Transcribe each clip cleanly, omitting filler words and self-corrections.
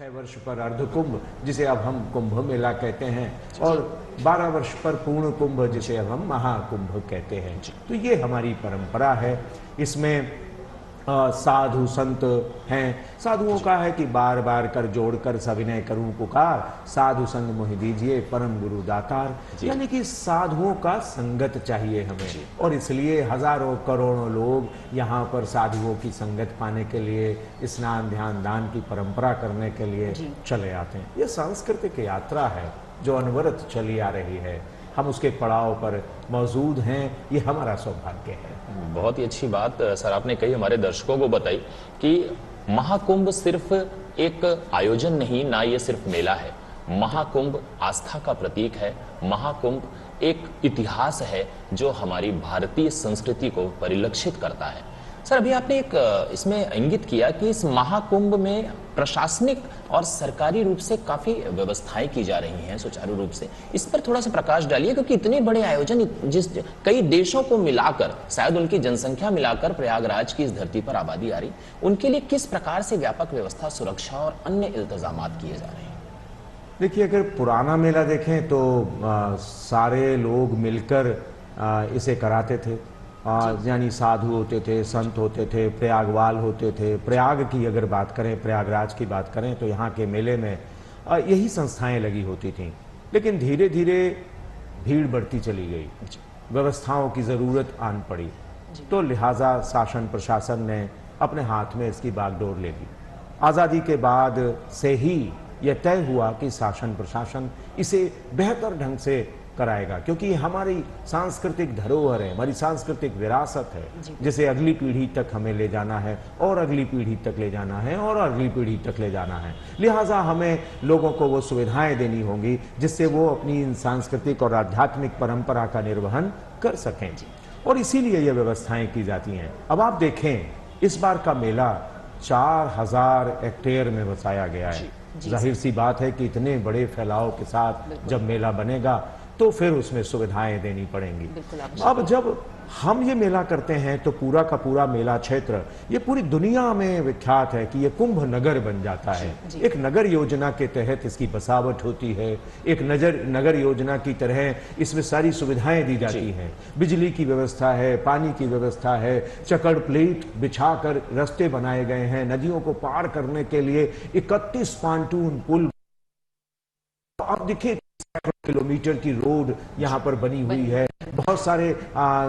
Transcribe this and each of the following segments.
6 वर्ष पर अर्धकुंभ, जिसे अब हम कुंभ मेला कहते हैं, और 12 वर्ष पर पूर्ण कुंभ, जिसे अब हम महाकुंभ कहते हैं। तो ये हमारी परंपरा है। इसमें साधु संत हैं। साधुओं का है कि बार बार कर जोड़कर सविनय करूं पुकार, साधु संग मोहि दीजिए परम गुरु दातार। यानी कि साधुओं का संगत चाहिए हमें, और इसलिए हजारों करोड़ों लोग यहाँ पर साधुओं की संगत पाने के लिए, स्नान ध्यान दान की परंपरा करने के लिए चले आते हैं। ये सांस्कृतिक यात्रा है जो अनवरत चली आ रही है। हम उसके पड़ाव पर मौजूद हैं, ये हमारा सौभाग्य है। बहुत ही अच्छी बात सर आपने कही, हमारे दर्शकों को बताई कि महाकुंभ सिर्फ एक आयोजन नहीं, ना ये सिर्फ मेला है। महाकुंभ आस्था का प्रतीक है। महाकुंभ एक इतिहास है जो हमारी भारतीय संस्कृति को परिलक्षित करता है। सर अभी आपने एक इसमें इंगित किया कि इस महाकुंभ में प्रशासनिक और सरकारी रूप से काफी व्यवस्थाएं की जा रही हैं सुचारू रूप से। इस पर थोड़ा सा प्रकाश डालिए, क्योंकि इतने बड़े आयोजन जिस कई देशों को मिलाकर, शायद उनकी जनसंख्या मिलाकर प्रयागराज की इस धरती पर आबादी आ रही, उनके लिए किस प्रकार से व्यापक व्यवस्था, सुरक्षा और अन्य इंतजामात किए जा रहे हैं? देखिए, अगर पुराना मेला देखें तो सारे लोग मिलकर इसे कराते थे। यानी साधु होते थे, संत होते थे, प्रयागवाल होते थे। प्रयाग की अगर बात करें, प्रयागराज की बात करें, तो यहाँ के मेले में यही संस्थाएं लगी होती थीं। लेकिन धीरे धीरे भीड़ बढ़ती चली गई, व्यवस्थाओं की ज़रूरत आन पड़ी, तो लिहाजा शासन प्रशासन ने अपने हाथ में इसकी बागडोर ले ली। आज़ादी के बाद से ही यह तय हुआ कि शासन प्रशासन इसे बेहतर ढंग से कराएगा, क्योंकि हमारी सांस्कृतिक धरोहर है, हमारी सांस्कृतिक विरासत है, जिसे अगली पीढ़ी तक हमें ले जाना है, और अगली पीढ़ी तक ले जाना है, और अगली पीढ़ी तक ले जाना है। लिहाजा हमें लोगों को वो सुविधाएं देनी होंगी जिससे वो अपनी इन सांस्कृतिक और आध्यात्मिक परंपरा का निर्वहन कर सकें, और इसीलिए ये व्यवस्थाएं की जाती हैं। अब आप देखें, इस बार का मेला 4000 हेक्टेयर में बसाया गया है। जाहिर सी बात है कि इतने बड़े फैलाव के साथ जब मेला बनेगा तो फिर उसमें सुविधाएं देनी पड़ेंगी। अब जब हम ये मेला करते हैं तो पूरा का पूरा मेला क्षेत्र ये पूरी दुनिया में विख्यात है कि ये कुंभ नगर बन जाता है। एक नगर योजना के तहत इसकी बसावट होती है, एक नगर योजना की तरह इसमें सारी सुविधाएं दी जाती हैं। बिजली की व्यवस्था है, पानी की व्यवस्था है, चकड़ प्लेट बिछाकर रास्ते बनाए गए हैं, नदियों को पार करने के लिए 31 पांटून पुल। आप देखिए, किलोमीटर की रोड यहाँ पर बनी हुई है। बहुत सारे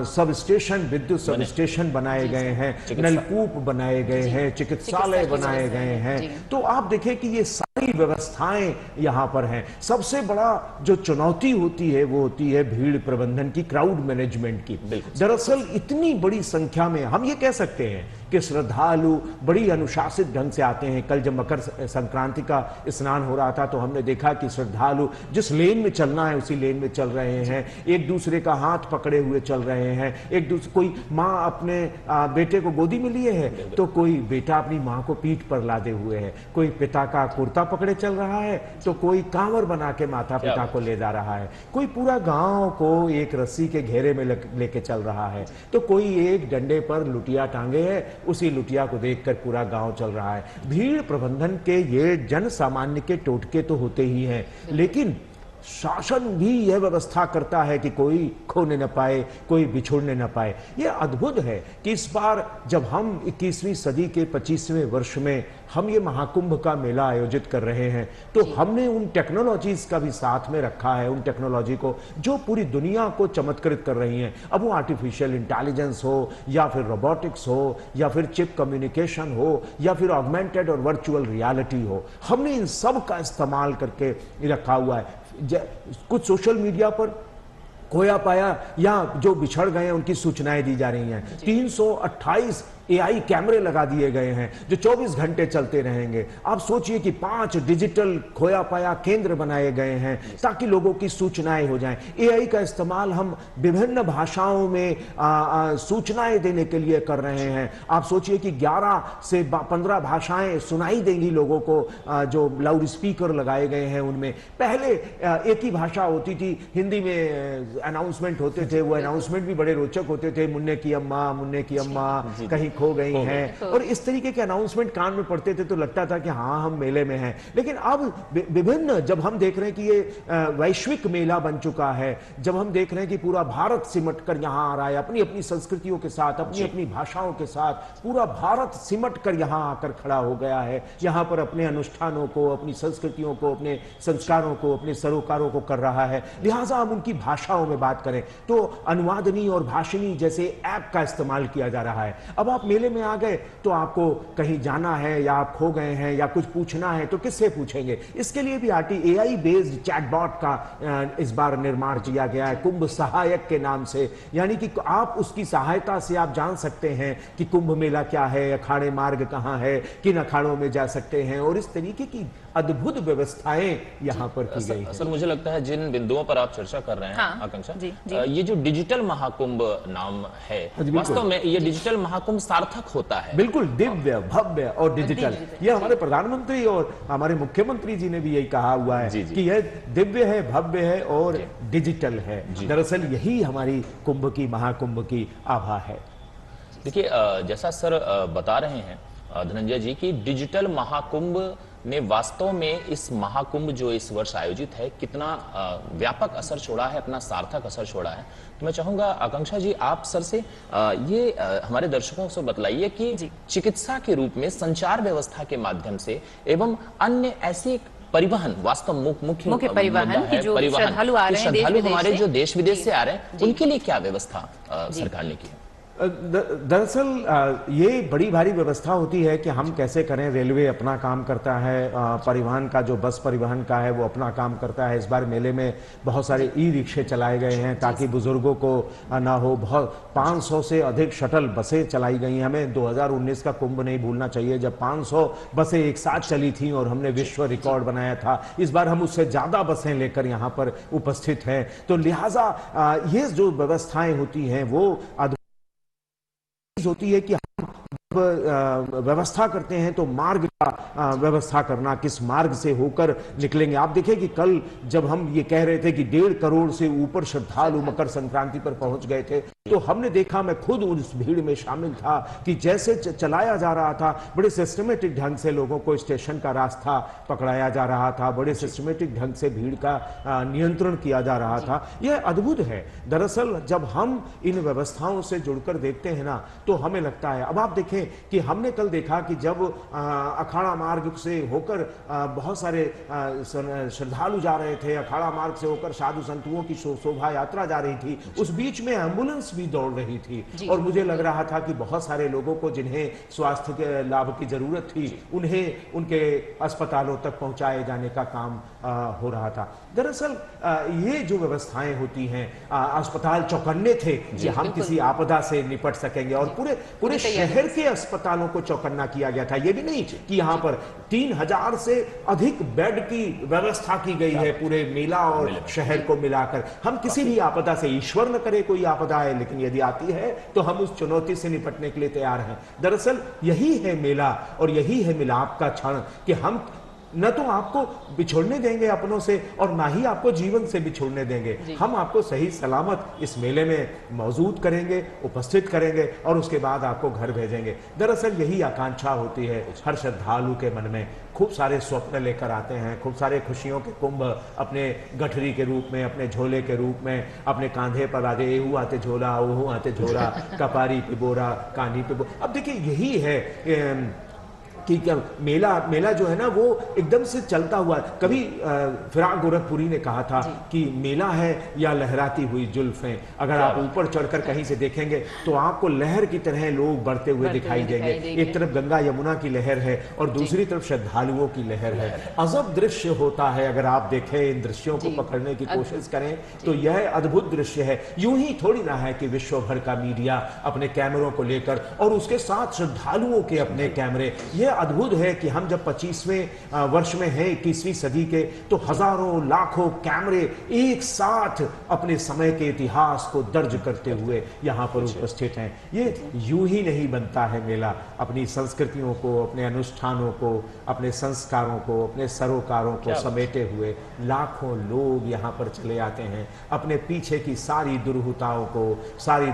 सब स्टेशन, विद्युत सब स्टेशन बनाए गए हैं, नलकूप बनाए गए हैं, चिकित्सालय बनाए गए हैं। तो आप देखें कि ये सारी व्यवस्थाएं यहाँ पर हैं। सबसे बड़ा जो चुनौती होती है वो होती है भीड़ प्रबंधन की, क्राउड मैनेजमेंट की। दरअसल इतनी बड़ी संख्या में हम ये कह सकते हैं कि श्रद्धालु बड़ी अनुशासित ढंग से आते हैं। कल जब मकर संक्रांति का स्नान हो रहा था तो हमने देखा कि श्रद्धालु जिस लेन में चलना है उसी लेन में चल रहे हैं, एक दूसरे का हाथ पकड़े हुए चल रहे हैं। एक दूसरे, कोई माँ अपने बेटे को गोदी में लिए है तो कोई बेटा अपनी माँ को पीठ पर लादे हुए है, कोई पिता का कुर्ता पकड़े चल रहा है तो कोई कांवर बना के माता पिता को ले जा रहा है, कोई पूरा गांव को एक रस्सी के घेरे में लेके चल रहा है, तो कोई एक डंडे पर लुटिया टांगे है, उसी लुटिया को देखकर पूरा गांव चल रहा है। भीड़ प्रबंधन के ये जन सामान्य के टोटके तो होते ही हैं, लेकिन शासन भी यह व्यवस्था करता है कि कोई खोने न पाए, कोई बिछोड़ने न पाए। यह अद्भुत है कि इस बार जब हम 21वीं सदी के 25वें वर्ष में हम ये महाकुंभ का मेला आयोजित कर रहे हैं तो हमने उन टेक्नोलॉजीज का भी साथ में रखा है, उन टेक्नोलॉजी को जो पूरी दुनिया को चमत्कृत कर रही हैं। अब वो आर्टिफिशियल इंटेलिजेंस हो, या फिर रोबोटिक्स हो, या फिर चिप कम्युनिकेशन हो, या फिर ऑगमेंटेड और वर्चुअल रियलिटी हो, हमने इन सब का इस्तेमाल करके रखा हुआ है। कुछ सोशल मीडिया पर खोया पाया या जो बिछड़ गए हैं उनकी सूचनाएं दी जा रही हैं। 328 AI कैमरे लगा दिए गए हैं जो 24 घंटे चलते रहेंगे। आप सोचिए कि 5 डिजिटल खोया पाया केंद्र बनाए गए हैं ताकि लोगों की सूचनाएं हो जाएं। AI का इस्तेमाल हम विभिन्न भाषाओं में सूचनाएं देने के लिए कर रहे हैं। आप सोचिए कि 11 से 15 भाषाएं सुनाई देंगी लोगों को, जो लाउड स्पीकर लगाए गए हैं उनमें। पहले एक ही भाषा होती थी, हिंदी में अनाउंसमेंट होते थे, वो अनाउंसमेंट भी बड़े रोचक होते थे। मुन्ने की अम्मा, मुन्ने की अम्मा, कहीं खो गई हैं, और इस तरीके के अनाउंसमेंट कान में पड़ते थे तो लगता था कि हाँ हम मेले में हैं। लेकिन अब विभिन्न, जब हम देख रहे हैं कि ये वैश्विक मेला बन चुका है, जब हम देख रहे हैं कि पूरा भारत सिमट कर यहाँ आ रहा है, अपनी अपनी संस्कृतियों के साथ, अपनी अपनी भाषाओं के साथ पूरा भारत सिमट कर यहाँ आकर खड़ा हो गया है, यहाँ पर अपने अनुष्ठानों को, अपनी संस्कृतियों को, अपने संस्कारों को, अपने सरोकारों को कर रहा है। लिहाजा हम उनकी भाषाओं में बात करें तो अनुवादनी और भाषिणी जैसे ऐप का इस्तेमाल किया जा रहा है। अब आप मेले में आ गए तो आपको कहीं जाना है या आप खो गए हैं या कुछ पूछना है तो किससे पूछेंगे? इसके लिए भी AI बेस्ड चैटबॉट का इस बार निर्माण किया गया है कुंभ सहायक के नाम से, यानी कि आप उसकी सहायता से आप जान सकते हैं कि कुंभ मेला क्या है, अखाड़े मार्ग कहाँ है, किन अखाड़ों में जा सकते हैं, और इस तरीके की अद्भुत व्यवस्थाएं यहाँ पर की गई हैं। सर मुझे लगता है जिन बिंदुओं पर आप चर्चा कर रहे हैं, हाँ, आकांक्षा, जी। ये जो डिजिटल महाकुंभ नाम है, वास्तव में ये डिजिटल महाकुंभ सार्थक होता है। बिल्कुल, दिव्य, भव्य और डिजिटल। ये हमारे प्रधानमंत्री और हमारे मुख्यमंत्री जी ने भी यही कहा हुआ है कि यह दिव्य है, भव्य है और डिजिटल है। दरअसल यही हमारी कुंभ की, महाकुंभ की आभा है। देखिए, जैसा सर बता रहे हैं धनंजय जी की डिजिटल महाकुंभ ने वास्तव में इस महाकुंभ जो इस वर्ष आयोजित है कितना व्यापक असर छोड़ा है, अपना सार्थक असर छोड़ा है। तो मैं चाहूंगा आकांक्षा जी आप सर से ये हमारे दर्शकों से बतलाइए कि चिकित्सा के रूप में, संचार व्यवस्था के माध्यम से एवं अन्य ऐसी परिवहन, वास्तव मुख्य परिवहन की जो श्रद्धालु आ रहे हैं, श्रद्धालु हमारे जो देश विदेश से आ रहे हैं, उनके लिए क्या व्यवस्था सरकार ने की है? दरअसल ये बड़ी भारी व्यवस्था होती है कि हम कैसे करें। रेलवे अपना काम करता है, परिवहन का जो बस परिवहन का है वो अपना काम करता है। इस बार मेले में बहुत सारे ई-रिक्शे चलाए गए हैं ताकि बुजुर्गों को ना हो। बहुत 500 से अधिक शटल बसें चलाई गई हैं। हमें 2019 का कुंभ नहीं भूलना चाहिए जब 500 बसें एक साथ चली थी और हमने विश्व रिकॉर्ड बनाया था। इस बार हम उससे ज्यादा बसें लेकर यहाँ पर उपस्थित हैं। तो लिहाजा ये जो व्यवस्थाएं होती हैं वो होती है कि हम व्यवस्था करते हैं तो मार्ग का व्यवस्था करना, किस मार्ग से होकर निकलेंगे। आप देखिए कि कल जब हम ये कह रहे थे कि 1.5 करोड़ से ऊपर श्रद्धालु मकर संक्रांति पर पहुंच गए थे, तो हमने देखा, मैं खुद उस भीड़ में शामिल था, कि जैसे चलाया जा रहा था बड़े सिस्टमेटिक ढंग से लोगों को स्टेशन का रास्ता पकड़ाया जा रहा था, बड़े सिस्टमेटिक ढंग से भीड़ का नियंत्रण किया जा रहा था। यह अद्भुत है। दरअसल जब हम इन व्यवस्थाओं से जुड़कर देखते हैं ना तो हमें लगता है। अब आप देखें कि हमने कल देखा कि जब अखाड़ा मार्ग से होकर बहुत सारे श्रद्धालु जा रहे थे, अखाड़ा मार्ग से होकर साधु संतों की शोभा यात्रा जा रही थी, उस बीच में एम्बुलेंस भी दौड़ रही थी और मुझे लग रहा था कि बहुत सारे लोगों को जिन्हें स्वास्थ्य के लाभ की जरूरत थी उन्हें उनके अस्पतालों तक पहुंचाए जाने का काम हो रहा था। दरअसल ये जो व्यवस्थाएं होती हैं, अस्पताल चौकन्ने थे कि हम किसी आपदा से निपट सकेंगे और पूरे शहर के अस्पतालों को चौकन्ना किया गया था। ये भी नहीं कि यहाँ पर 3000 से अधिक बेड की व्यवस्था की गई है पूरे मेला और शहर को मिलाकर। हम किसी भी आपदा से, ईश्वर न करे कोई आपदा है, लेकिन यदि आती है तो हम उस चुनौती से निपटने के लिए तैयार हैं। दरअसल यही है मेला और यही है मिलाप का क्षण कि हम न तो आपको बिछोड़ने देंगे अपनों से और ना ही आपको जीवन से बिछोड़ने देंगे। हम आपको सही सलामत इस मेले में मौजूद करेंगे, उपस्थित करेंगे और उसके बाद आपको घर भेजेंगे। दरअसल यही आकांक्षा होती है हर श्रद्धालु के मन में। खूब सारे स्वप्न लेकर आते हैं, खूब सारे खुशियों के कुंभ अपने गठरी के रूप में, अपने झोले के रूप में अपने कांधे पर आते, एहू आते झोला, ओहू आते झोला, कपारी पे बोरा, कानी पे बोरा। अब देखिए यही है कि मेला जो है ना वो एकदम से चलता हुआ। कभी फिराक गोरखपुरी ने कहा था कि मेला है या लहराती हुई जुल्फें। अगर आप ऊपर चढ़कर कहीं से देखेंगे तो आपको लहर की तरह लोग बढ़ते हुए दिखाई देंगे। एक तरफ गंगा यमुना की लहर है और दूसरी तरफ श्रद्धालुओं की लहर है। अजब दृश्य होता है। अगर आप देखें, इन दृश्यों को पकड़ने की कोशिश करें तो यह अद्भुत दृश्य है। यूं ही थोड़ी ना है कि विश्व भर का मीडिया अपने कैमरों को लेकर और उसके साथ श्रद्धालुओं के अपने कैमरे, यह अद्भुत है कि हम जब 25वें वर्ष में हैं 21वीं सदी के, तो हजारों लाखों कैमरे एक साथ अपने समय के इतिहास को दर्ज करते हुए यहाँ पर उपस्थित हैं। ये यूं ही नहीं बनता है मेला। अपनी संस्कृतियों को, अपने अनुष्ठानों को, अपने संस्कारों को, अपने सरोकारों को समेटे हुए लाखों लोग यहाँ पर चले आते हैं। अपने पीछे की सारी दुर्हुताओं को, सारी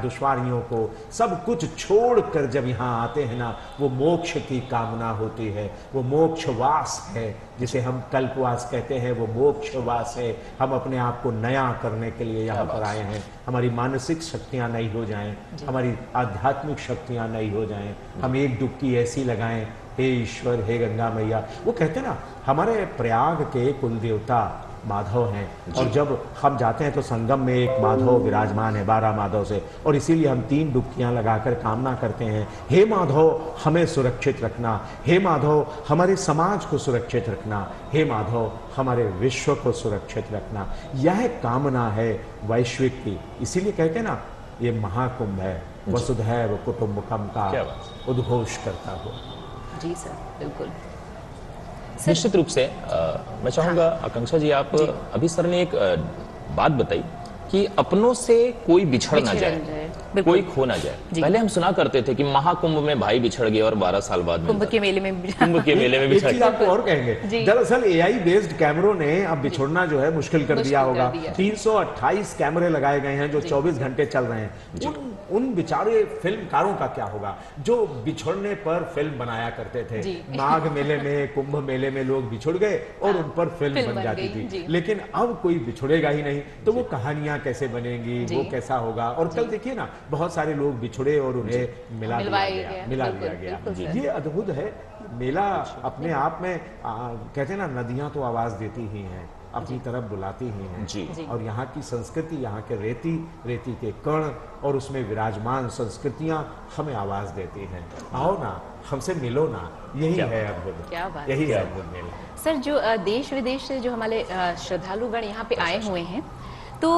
दुश्वारियों को, सब कुछ छोड़कर जब यहाँ आते हैं ना, वो मोक्ष की कामना होती है। वो मोक्षवास है जिसे हम कल्पवास कहते हैं, वो मोक्षवास है। हम अपने आप को नया करने के लिए यहाँ पर आए हैं। हमारी मानसिक शक्तियाँ नई हो जाएं, हमारी आध्यात्मिक शक्तियाँ नई हो जाएं। हम एक डुबकी ऐसी लगाएं, हे ईश्वर, हे गंगा मैया। वो कहते हैं ना, हमारे प्रयाग के कुल देवता माधव हैं, और जब हम जाते हैं तो संगम में एक माधव विराजमान है 12 माधव से, और इसीलिए हम 3 डुबकियां लगाकर कामना करते हैं, हे माधव हमें सुरक्षित रखना, हे माधव हमारे समाज को सुरक्षित रखना, हे माधव हमारे विश्व को सुरक्षित रखना। यह कामना है वैश्विक की। इसीलिए कहते हैं ना, ये महाकुंभ है वसुधैव कुटुंबकम का उद्घोष करता हुआ। जी सर, बिल्कुल। निश्चित रूप से मैं चाहूंगा आकांक्षा जी, आप अभी सर ने एक बात बताई कि अपनों से कोई बिछड़ ना जाए, कोई खो ना जाए। पहले हम सुना करते थे कि महाकुंभ में भाई बिछड़ गए और 12 साल बाद कुंभ के मेले में बिछड़ गए। आपको और कहेंगे, दरअसल एआई बेस्ड कैमरों ने अब बिछोड़ना जो है मुश्किल कर दिया होगा। 328 कैमरे लगाए गए हैं जो 24 घंटे चल रहे हैं। उन बेचारे फिल्मकारों का क्या होगा जो बिछड़ने पर फिल्म बनाया करते थे। माघ मेले में, कुंभ मेले में लोग बिछुड़ गए और उन पर फिल्म बन जाती थी। लेकिन अब कोई बिछुड़ेगा ही नहीं, तो वो कहानियां कैसे बनेंगी, वो कैसा होगा। और कल देखिए ना, बहुत सारे लोग बिछुड़े और उन्हें मिला दिया गया। ये अद्भुत है। मेला अपने आप में कहते हैं ना, नदियां तो आवाज देती ही हैं, अपनी तरफ बुलाती ही हैं। और यहाँ की संस्कृति, यहाँ के रेती के कण और उसमें विराजमान संस्कृतियां हमें आवाज देती हैं। आओ ना, हमसे मिलो ना। यही है अद्भुत, यही है अद्भुत मेला। सर, जो देश विदेश से जो हमारे श्रद्धालुगण यहाँ पे आए हुए हैं, तो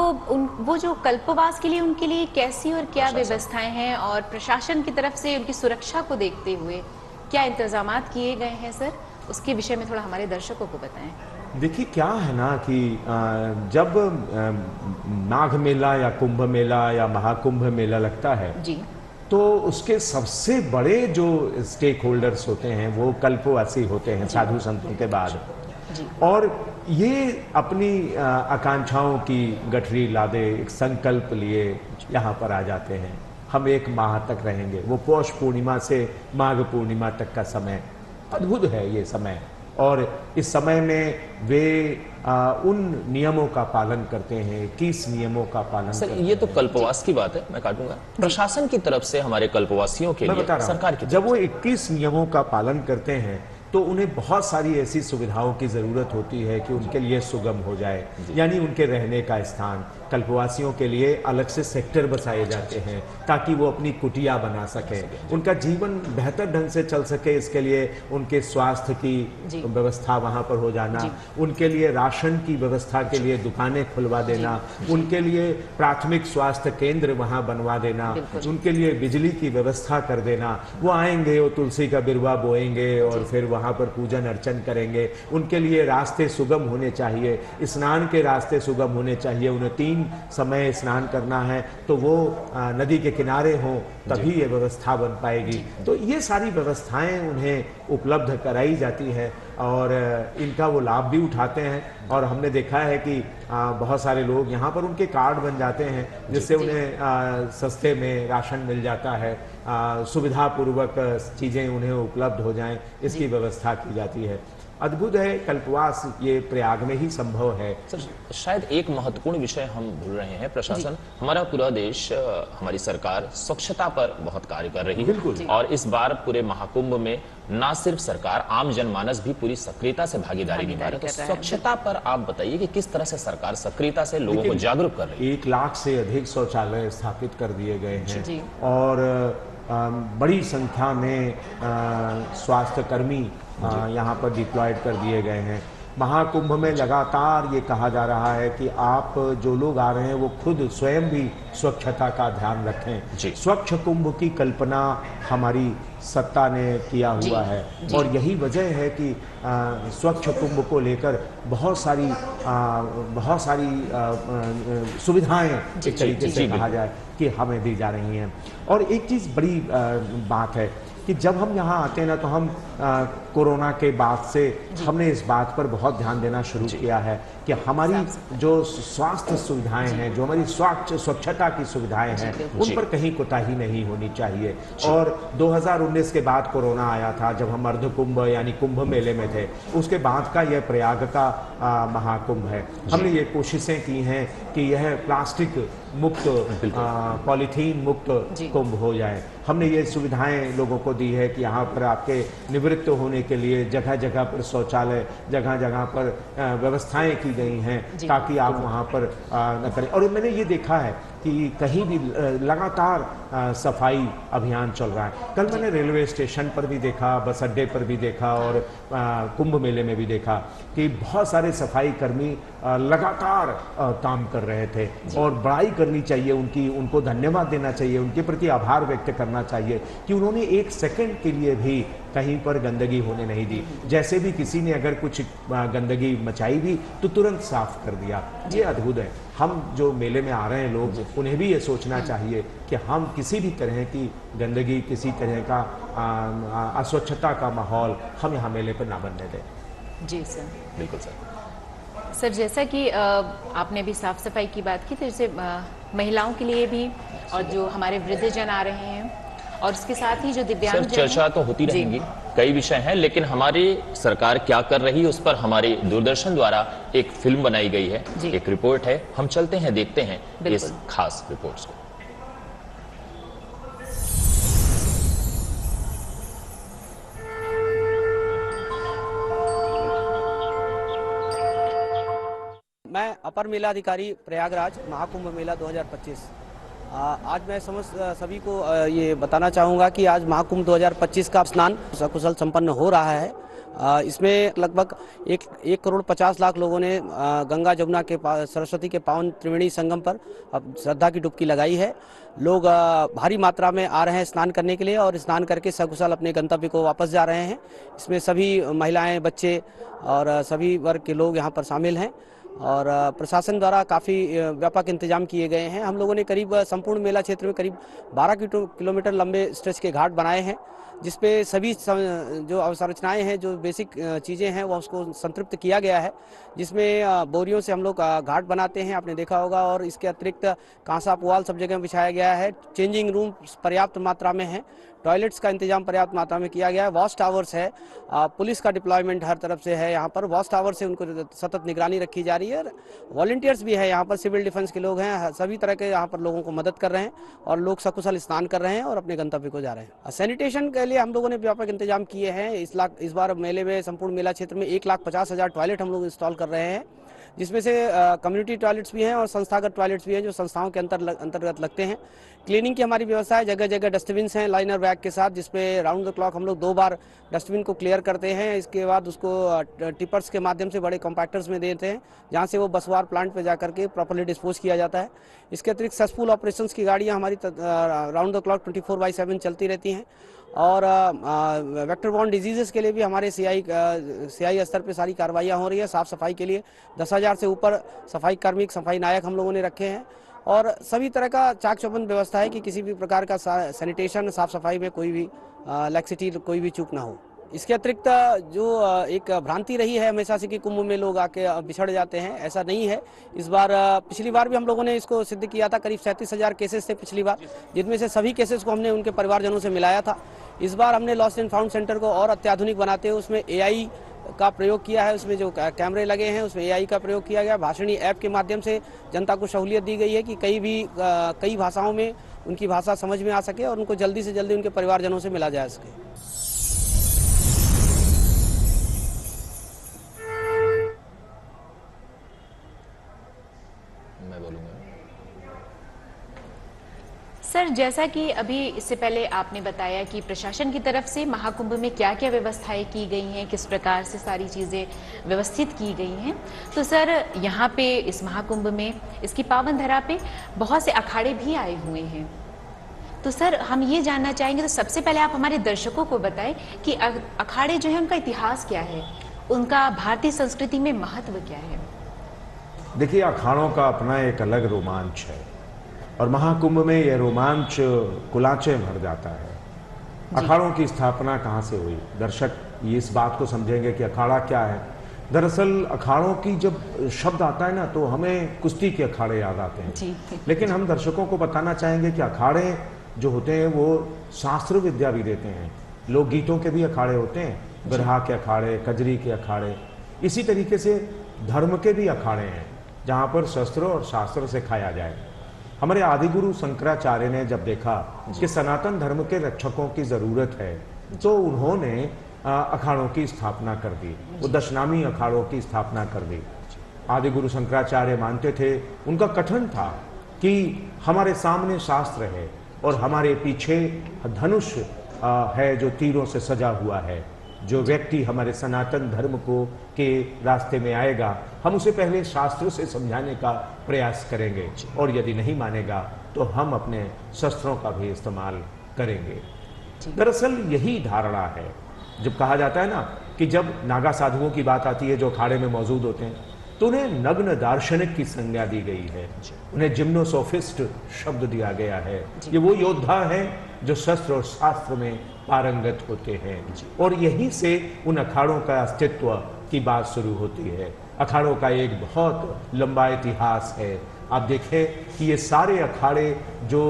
वो जो कल्पवास के लिए, उनके लिए कैसी और क्या व्यवस्थाएं हैं, और प्रशासन की तरफ से उनकी सुरक्षा को देखते हुए क्या इंतजामात किए गए हैं सर, उसके विषय में थोड़ा हमारे दर्शकों को बताएं। देखिए, क्या है ना कि जब माघ मेला या कुंभ मेला या महाकुंभ मेला लगता है जी, तो उसके सबसे बड़े जो स्टेक होल्डर्स होते हैं वो कल्पवासी होते हैं, साधु संतों के बाद। और ये अपनी आकांक्षाओं की गठरी लादे एक संकल्प लिए यहाँ पर आ जाते हैं। हम 1 माह तक रहेंगे। वो पौष पूर्णिमा से माघ पूर्णिमा तक का समय अद्भुत है ये समय। और इस समय में वे उन नियमों का पालन करते हैं, 21 नियमों का पालन सर, करते ये तो कल्पवास की बात है, मैं काटूंगा। प्रशासन की तरफ से हमारे कल्पवासियों के लिए सरकार की जब वो 21 नियमों का पालन करते हैं तो उन्हें बहुत सारी ऐसी सुविधाओं की जरूरत होती है कि उनके लिए सुगम हो जाए। यानी उनके रहने का स्थान, कल्पवासियों के लिए अलग से सेक्टर बसाए जाते हैं ताकि वो अपनी कुटिया बना सके, उनका जीवन बेहतर ढंग से चल सके। इसके लिए उनके स्वास्थ्य की व्यवस्था वहाँ पर हो जाना, उनके लिए राशन की व्यवस्था के लिए दुकानें खुलवा देना, उनके लिए प्राथमिक स्वास्थ्य केंद्र वहाँ बनवा देना, उनके लिए बिजली की व्यवस्था कर देना। वो आएंगे, वो तुलसी का बिरवा बोएंगे और फिर वहाँ पर पूजन अर्चन करेंगे। उनके लिए रास्ते सुगम होने चाहिए, स्नान के रास्ते सुगम होने चाहिए। उन्हें 3 समय स्नान करना है तो वो नदी के किनारे हों, तभी ये व्यवस्था बन पाएगी। तो ये सारी व्यवस्थाएं उन्हें उपलब्ध कराई जाती है और इनका वो लाभ भी उठाते हैं। और हमने देखा है कि बहुत सारे लोग यहाँ पर उनके कार्ड बन जाते हैं जिससे उन्हें सस्ते में राशन मिल जाता है, सुविधापूर्वक चीज़ें उन्हें उपलब्ध हो जाएं, इसकी व्यवस्था की जाती है। अद्भुत है कल्पवास, ये प्रयाग में ही संभव है। सर, शायद एक महत्वपूर्ण विषय हम भूल रहे हैं। प्रशासन, हमारा पूरा देश, हमारी सरकार स्वच्छता पर बहुत कार्य कर रही है और इस बार पूरे महाकुंभ में ना सिर्फ सरकार, आम जनमानस भी पूरी सक्रियता से भागीदारी निभा रहे हैं। तो स्वच्छता पर आप बताइए कि किस तरह से सरकार सक्रियता से लोगों को जागरूक कर रही है। 1 लाख से अधिक शौचालय स्थापित कर दिए गए हैं और बड़ी संख्या में स्वास्थ्य कर्मी यहाँ पर डिप्लॉयड कर दिए गए हैं। महाकुंभ में लगातार ये कहा जा रहा है कि आप जो लोग आ रहे हैं वो खुद स्वयं भी स्वच्छता का ध्यान रखें। स्वच्छ कुंभ की कल्पना हमारी सत्ता ने किया हुआ है। और यही वजह है कि स्वच्छ कुंभ को लेकर बहुत सारी सुविधाएं एक तरीके से कहा जाए कि हमें दी जा रही हैं। और एक चीज़ बड़ी बात है कि जब हम यहाँ आते हैं ना, तो हम कोरोना के बाद से हमने इस बात पर बहुत ध्यान देना शुरू किया है कि हमारी जो स्वास्थ्य सुविधाएं हैं, जो हमारी स्वच्छता की सुविधाएं हैं, उन पर कहीं कोताही नहीं होनी चाहिए। और 2019 के बाद कोरोना आया था, जब हम अर्ध कुंभ यानी कुंभ मेले में थे, उसके बाद का यह प्रयाग का महाकुंभ है। हमने ये कोशिशें की हैं कि यह प्लास्टिक मुक्त, पॉलीथीन मुक्त कुंभ हो जाए। हमने ये सुविधाएं लोगों को दी है कि यहाँ पर आपके निवृत्त होने के लिए जगह जगह पर शौचालय, जगह जगह पर व्यवस्थाएं की गई हैं ताकि आप वहाँ पर न करें। और मैंने ये देखा है कि कहीं भी लगातार सफाई अभियान चल रहा है। कल मैंने रेलवे स्टेशन पर भी देखा, बस अड्डे पर भी देखा और कुंभ मेले में भी देखा कि बहुत सारे सफाई कर्मी लगातार काम कर रहे थे। और बड़ाई करनी चाहिए उनकी, उनको धन्यवाद देना चाहिए, उनके प्रति आभार व्यक्त करना चाहिए कि उन्होंने एक सेकंड के लिए भी कहीं पर गंदगी होने नहीं दी। जैसे भी किसी ने अगर कुछ गंदगी मचाई भी तो तुरंत साफ कर दिया। ये अद्भुत है। हम जो मेले में आ रहे हैं लोग, उन्हें भी ये सोचना चाहिए कि हम किसी भी तरह की गंदगी, किसी तरह का अस्वच्छता का माहौल हम यहाँ मेले पर ना बनने दें। जी सर, बिल्कुल सर। सर जैसा कि आपने भी साफ सफाई की बात की, तो जैसे महिलाओं के लिए भी और जो हमारे वृद्धजन आ रहे हैं और उसके साथ ही जो दिव्यांग चर्चा तो होती रहेंगी, कई विषय हैं, लेकिन हमारी सरकार क्या कर रही है उस पर हमारे दूरदर्शन द्वारा एक फिल्म बनाई गई है, एक रिपोर्ट है। हम चलते हैं, देखते हैं इस खास रिपोर्ट को। मैं अपर मेला अधिकारी प्रयागराज महाकुंभ मेला 2025। आज मैं सभी को ये बताना चाहूँगा कि आज महाकुंभ 2025 का स्नान सकुशल संपन्न हो रहा है। इसमें लगभग 1 करोड़ 50 लाख लोगों ने गंगा जमुना के सरस्वती के पावन त्रिवेणी संगम पर श्रद्धा की डुबकी लगाई है। लोग भारी मात्रा में आ रहे हैं स्नान करने के लिए और स्नान करके सकुशल अपने गंतव्य को वापस जा रहे हैं। इसमें सभी महिलाएं, बच्चे और सभी वर्ग के लोग यहाँ पर शामिल हैं और प्रशासन द्वारा काफ़ी व्यापक इंतजाम किए गए हैं। हम लोगों ने करीब संपूर्ण मेला क्षेत्र में करीब 12 किलोमीटर लंबे स्ट्रेच के घाट बनाए हैं, जिसपे सभी जो अवसंरचनाएं हैं, जो बेसिक चीज़ें हैं, वह उसको संतृप्त किया गया है। जिसमें बोरियों से हम लोग घाट बनाते हैं, आपने देखा होगा, और इसके अतिरिक्त कांसा पुआल सब जगह बिछाया गया है। चेंजिंग रूम पर्याप्त मात्रा में है, टॉयलेट्स का इंतजाम पर्याप्त मात्रा में किया गया है। वॉच टावर्स है, पुलिस का डिप्लॉयमेंट हर तरफ से है। यहाँ पर वॉच टावर से उनको सतत निगरानी रखी जा रही है। वॉलंटियर्स भी है यहाँ पर, सिविल डिफेंस के लोग हैं, सभी तरह के यहाँ पर लोगों को मदद कर रहे हैं और लोग सकुशल स्नान कर रहे हैं और अपने गंतव्य को जा रहे हैं। सैनिटेशन के लिए हम लोगों ने व्यापक इंतजाम किए हैं। इस बार मेले में, संपूर्ण मेला क्षेत्र में 1,50,000 टॉयलेट हम लोग इंस्टॉल कर रहे हैं, जिसमें से कम्युनिटी टॉयलेट्स भी हैं और संस्थागत टॉयलेट्स भी हैं जो संस्थाओं के अंतर्गत लगते हैं। क्लीनिंग की हमारी व्यवस्था है, जगह जगह डस्टबिन हैं लाइनर बैग के साथ, जिसपे राउंड द क्लॉक हम लोग 2 बार डस्टबिन को क्लियर करते हैं। इसके बाद उसको टिपर्स के माध्यम से बड़े कॉम्पैक्टर्स में देते हैं, जहाँ से वो बसवार प्लांट पे जाकर के प्रॉपर्ली डिस्पोज किया जाता है। इसके अतिरिक्त सक्सेसफुल ऑपरेशंस की गाड़ियाँ हमारी राउंड द क्लॉक 24/7 चलती रहती हैं। और वेक्टर बॉर्न डिजीजेस के लिए भी हमारे सीआई स्तर पे सारी कार्रवाइयाँ हो रही है। साफ़ सफाई के लिए 10,000 से ऊपर सफाई कार्मिक, सफाई नायक हम लोगों ने रखे हैं और सभी तरह का चाक चौबंद व्यवस्था है कि किसी भी प्रकार का सैनिटेशन, साफ सफाई में कोई भी लैक्सिटी, कोई भी चूक ना हो। इसके अतिरिक्त जो एक भ्रांति रही है हमेशा से कि कुंभ में लोग आके बिछड़ जाते हैं, ऐसा नहीं है। इस बार, पिछली बार भी हम लोगों ने इसको सिद्ध किया था। करीब 37,000 केसेस थे पिछली बार, जिनमें से सभी केसेस को हमने उनके परिवारजनों से मिलाया था। इस बार हमने लॉस्ट एंड फाउंड सेंटर को और अत्याधुनिक बनाते हुए उसमें AI का प्रयोग किया है। उसमें जो कैमरे लगे हैं उसमें AI का प्रयोग किया गया। भाषणी ऐप के माध्यम से जनता को सहूलियत दी गई है कि कई भाषाओं में उनकी भाषा समझ में आ सके और उनको जल्दी से जल्दी उनके परिवारजनों से मिला जा सके। मैं बोलूँगा सर, जैसा कि अभी इससे पहले आपने बताया कि प्रशासन की तरफ से महाकुंभ में क्या क्या व्यवस्थाएं की गई हैं, किस प्रकार से सारी चीज़ें व्यवस्थित की गई हैं, तो सर यहाँ पे इस महाकुंभ में, इसकी पावन धरा पे बहुत से अखाड़े भी आए हुए हैं, तो सर हम ये जानना चाहेंगे, तो सबसे पहले आप हमारे दर्शकों को बताएं कि अखाड़े जो है उनका इतिहास क्या है, उनका भारतीय संस्कृति में महत्व क्या है। देखिए, अखाड़ों का अपना एक अलग रोमांच है और महाकुंभ में यह रोमांच कुलांचे भर जाता है। अखाड़ों की स्थापना कहाँ से हुई? दर्शक ये इस बात को समझेंगे कि अखाड़ा क्या है। दरअसल अखाड़ों की जब शब्द आता है ना, तो हमें कुश्ती के अखाड़े याद आते हैं जी। लेकिन हम दर्शकों को बताना चाहेंगे कि अखाड़े जो होते हैं वो शास्त्र विद्या भी देते हैं। लोकगीतों के भी अखाड़े होते हैं, बिरहा के अखाड़े, कजरी के अखाड़े। इसी तरीके से धर्म के भी अखाड़े हैं जहाँ पर शस्त्र और शास्त्र से खाया जाए। हमारे आदिगुरु शंकराचार्य ने जब देखा कि सनातन धर्म के रक्षकों की जरूरत है, तो उन्होंने अखाड़ों की स्थापना कर दी। वो दशनामी अखाड़ों की स्थापना कर दी। आदिगुरु शंकराचार्य मानते थे, उनका कथन था कि हमारे सामने शास्त्र है और हमारे पीछे धनुष है जो तीरों से सजा हुआ है। जो व्यक्ति हमारे सनातन धर्म को के रास्ते में आएगा, हम उसे पहले शास्त्र से समझाने का प्रयास करेंगे और यदि नहीं मानेगा तो हम अपने शस्त्रों का भी इस्तेमाल करेंगे। दरअसल यही धारणा है। जब कहा जाता है ना कि जब नागा साधुओं की बात आती है जो अखाड़े में मौजूद होते हैं, तो उन्हें नग्न दार्शनिक की संज्ञा दी गई है। उन्हें जिम्नोसोफिस्ट शब्द दिया गया है। ये वो योद्धा हैं जो शस्त्र और शास्त्र में पारंगत होते हैं और यहीं से उन अखाड़ों का अस्तित्व की बात शुरू होती है। अखाड़ों का एक बहुत लंबा इतिहास है। आप देखें कि ये सारे अखाड़े जो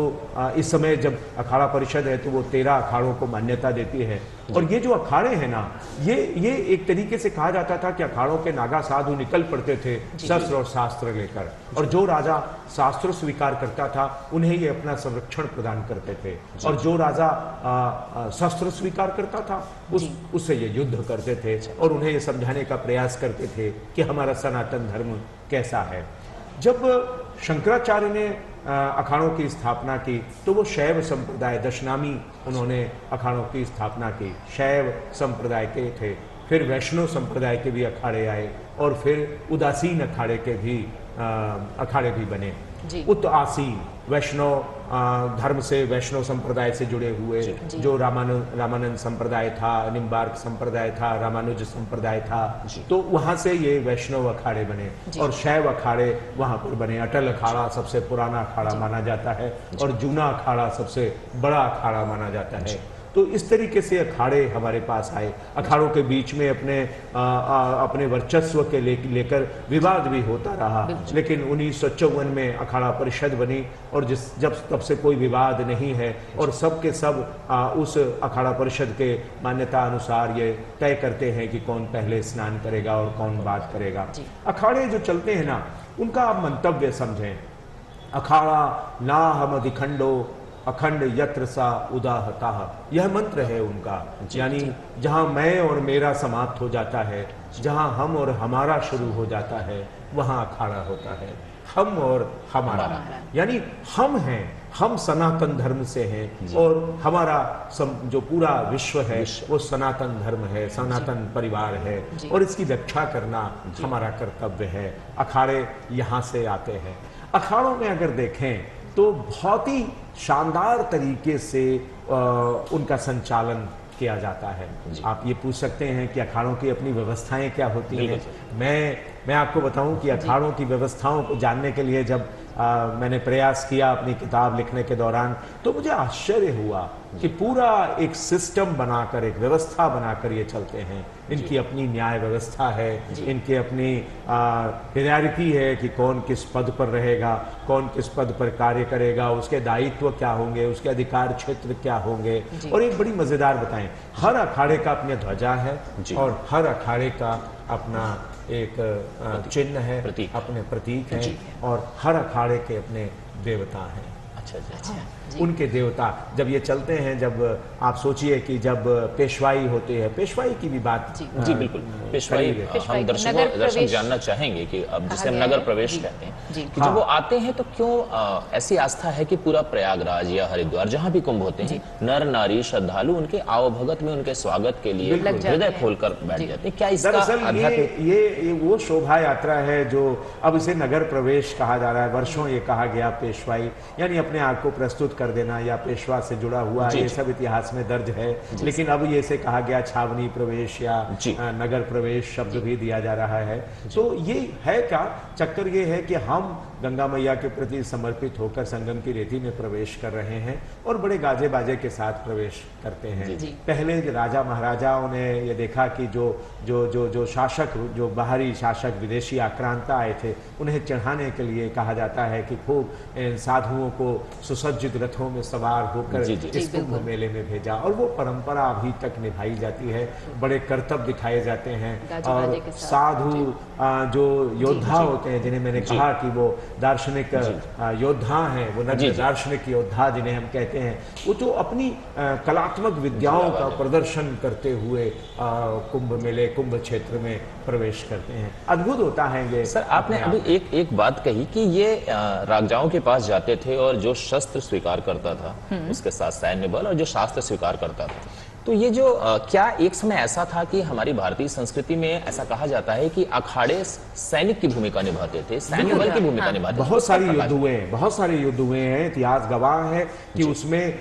इस समय जब अखाड़ा परिषद है तो वो 13 अखाड़ों को मान्यता देती है। और ये जो अखाड़े हैं ना, ये एक तरीके से कहा जाता था कि अखाड़ों के नागा साधु निकल पड़ते थे शस्त्र और शास्त्र लेकर, और जो राजा शास्त्र स्वीकार करता था उन्हें ये अपना संरक्षण प्रदान करते थे, और जो राजा शस्त्र स्वीकार करता था उससे ये युद्ध करते थे और उन्हें ये समझाने का प्रयास करते थे कि हमारा सनातन धर्म कैसा है। जब शंकराचार्य ने अखाड़ों की स्थापना की तो वो शैव संप्रदाय, दशनामी उन्होंने अखाड़ों की स्थापना की, शैव संप्रदाय के थे। फिर वैष्णव संप्रदाय के भी अखाड़े आए और फिर उदासीन अखाड़े के भी अखाड़े भी बने। उदासीन वैष्णव धर्म से, वैष्णव संप्रदाय से जुड़े हुए जो रामानंद संप्रदाय था, निम्बार्क संप्रदाय था, रामानुज संप्रदाय था, तो वहां से ये वैष्णव अखाड़े बने और शैव अखाड़े वहां पर बने। अटल अखाड़ा सबसे पुराना अखाड़ा माना जाता है और जूना अखाड़ा सबसे बड़ा अखाड़ा माना जाता है। तो इस तरीके से अखाड़े हमारे पास आए। अखाड़ों के बीच में अपने वर्चस्व के लेकर विवाद भी होता रहा, लेकिन 1954 में अखाड़ा परिषद बनी और जब तब से कोई विवाद नहीं है और सब के सब उस अखाड़ा परिषद के मान्यता अनुसार ये तय करते हैं कि कौन पहले स्नान करेगा और कौन बाद करेगा। अखाड़े जो चलते हैं ना, उनका आप मंतव्य समझें। अखाड़ा ना हम अधिखंडो अखंड यत्र सा उदाहता, यह मंत्र है उनका। यानी जहां मैं और मेरा समाप्त हो जाता है, जहां हम और हमारा शुरू हो जाता है, वहां अखाड़ा होता है। हम और हमारा, यानी हम हैं, हम सनातन धर्म से हैं और हमारा जो पूरा विश्व है वो सनातन धर्म है, सनातन परिवार है और इसकी रक्षा करना हमारा कर्तव्य है। अखाड़े यहाँ से आते हैं। अखाड़ों में अगर देखें तो बहुत ही शानदार तरीके से उनका संचालन किया जाता है। आप ये पूछ सकते हैं कि अखाड़ों की अपनी व्यवस्थाएं क्या होती हैं। मैं आपको बताऊं कि अखाड़ों की व्यवस्थाओं को जानने के लिए जब मैंने प्रयास किया अपनी किताब लिखने के दौरान, तो मुझे आश्चर्य हुआ कि पूरा एक सिस्टम बनाकर, एक व्यवस्था बनाकर ये चलते हैं। इनकी अपनी न्याय व्यवस्था है, इनकी अपनी हिरार्की है कि कौन किस पद पर रहेगा, कौन किस पद पर कार्य करेगा, उसके दायित्व क्या होंगे, उसके अधिकार क्षेत्र क्या होंगे। और एक बड़ी मजेदार बताएं, हर अखाड़े का अपनी ध्वजा है और हर अखाड़े का अपना एक चिन्ह है, अपने प्रतीक हैं और हर अखाड़े के अपने देवता हैं। अच्छा। उनके देवता जब ये चलते हैं, जब आप सोचिए कि जब पेशवाई होती है, पेशवाई की भी बात जी बिल्कुल, पेशवाई हम दर्शक जानना चाहेंगे कि अब जिसे हम नगर प्रवेश कहते हैं कि जब वो आते हैं तो क्यों ऐसी आस्था है कि पूरा प्रयागराज या हरिद्वार जहां भी कुंभ होते हैं, नर नारी श्रद्धालु उनके आवभगत में उनके स्वागत के लिए हृदय खोलकर बैठ जाते हैं। क्या इसका ये वो शोभा यात्रा है जो अब इसे नगर प्रवेश कहा जा रहा है। वर्षों ये कहा गया पेशवाई, यानी अपने आप को प्रस्तुत विकृत कर देना या पेशवा से जुड़ा हुआ, ये सब इतिहास में दर्ज है। लेकिन अब ये से कहा गया छावनी प्रवेश या नगर प्रवेश शब्द भी दिया जा रहा है। तो ये है क्या चक्कर, ये है कि हम गंगा मैया के प्रति समर्पित होकर संगम की रेती में प्रवेश कर रहे हैं और बड़े गाजे बाजे के साथ प्रवेश करते हैं। पहले राजा महाराजाओं ने ये देखा कि जो शासक, जो बाहरी शासक विदेशी आक्रांता आए थे, उन्हें चढ़ाने के लिए कहा जाता है कि खूब साधुओं को सुसज्जित रथों में सवार होकर इस कुंभ मेले में भेजा, और वो परंपरा अभी तक निभाई जाती है। बड़े कर्तव्य दिखाए जाते हैं और साधु जो योद्धा होते हैं, जिन्हें मैंने कहा कि वो दार्शनिक योद्धा हैं, वो नग्न दार्शनिक योद्धा जिन्हें हम कहते हैं, वो तो अपनी कलात्मक विद्याओं का प्रदर्शन करते हुए कुंभ मेले, कुंभ क्षेत्र में प्रवेश करते हैं। अद्भुत होता है ये। सर, आपने अभी एक बात कही कि ये राजाओं के पास जाते थे और जो शस्त्र स्वीकार करता था उसके साथ सैन्य बल, और जो शास्त्र स्वीकार करता था, तो ये जो क्या एक समय ऐसा था कि हमारी भारतीय संस्कृति में ऐसा कहा जाता है कि अखाड़े सैनिक की भूमिका निभाते थे, सैन्य बल की भूमिका निभाते थे? बहुत सारे युद्ध हुए हैं, इतिहास गवाह है कि उसमें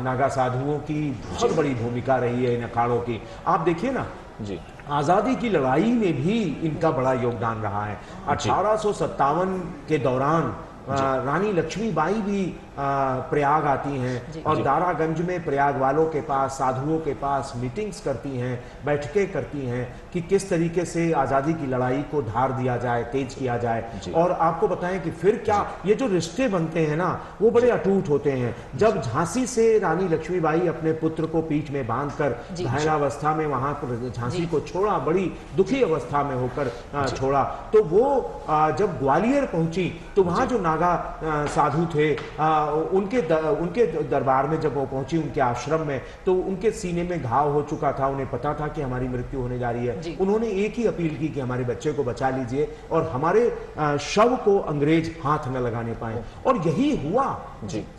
नागा साधुओं की बहुत बड़ी भूमिका रही है इन अखाड़ों की। आप देखिए ना जी, आजादी की लड़ाई में भी इनका बड़ा योगदान रहा है। 1857 के दौरान रानी लक्ष्मीबाई भी प्रयाग आती हैं और दारागंज में प्रयाग वालों के पास, साधुओं के पास मीटिंग्स करती हैं, बैठकें करती हैं कि किस तरीके से आज़ादी की लड़ाई को धार दिया जाए, तेज किया जाए। और आपको बताएं कि फिर क्या ये जो रिश्ते बनते हैं ना, वो बड़े अटूट होते हैं। जब झांसी से रानी लक्ष्मीबाई अपने पुत्र को पीठ में बांधकर घायलावस्था में वहां पर झांसी को छोड़ा, बड़ी दुखी अवस्था में होकर छोड़ा, तो वो जब ग्वालियर पहुंची तो वहां जो नागा साधु थे, उनके दरबार में जब वो पहुंची, उनके आश्रम में, तो उनके सीने में घाव हो चुका था, उन्हें पता था कि हमारी मृत्यु होने जा रही है। उन्होंने एक ही अपील की कि हमारे बच्चे को बचा लीजिए और हमारे शव को अंग्रेज हाथ न लगाने पाए, और यही हुआ।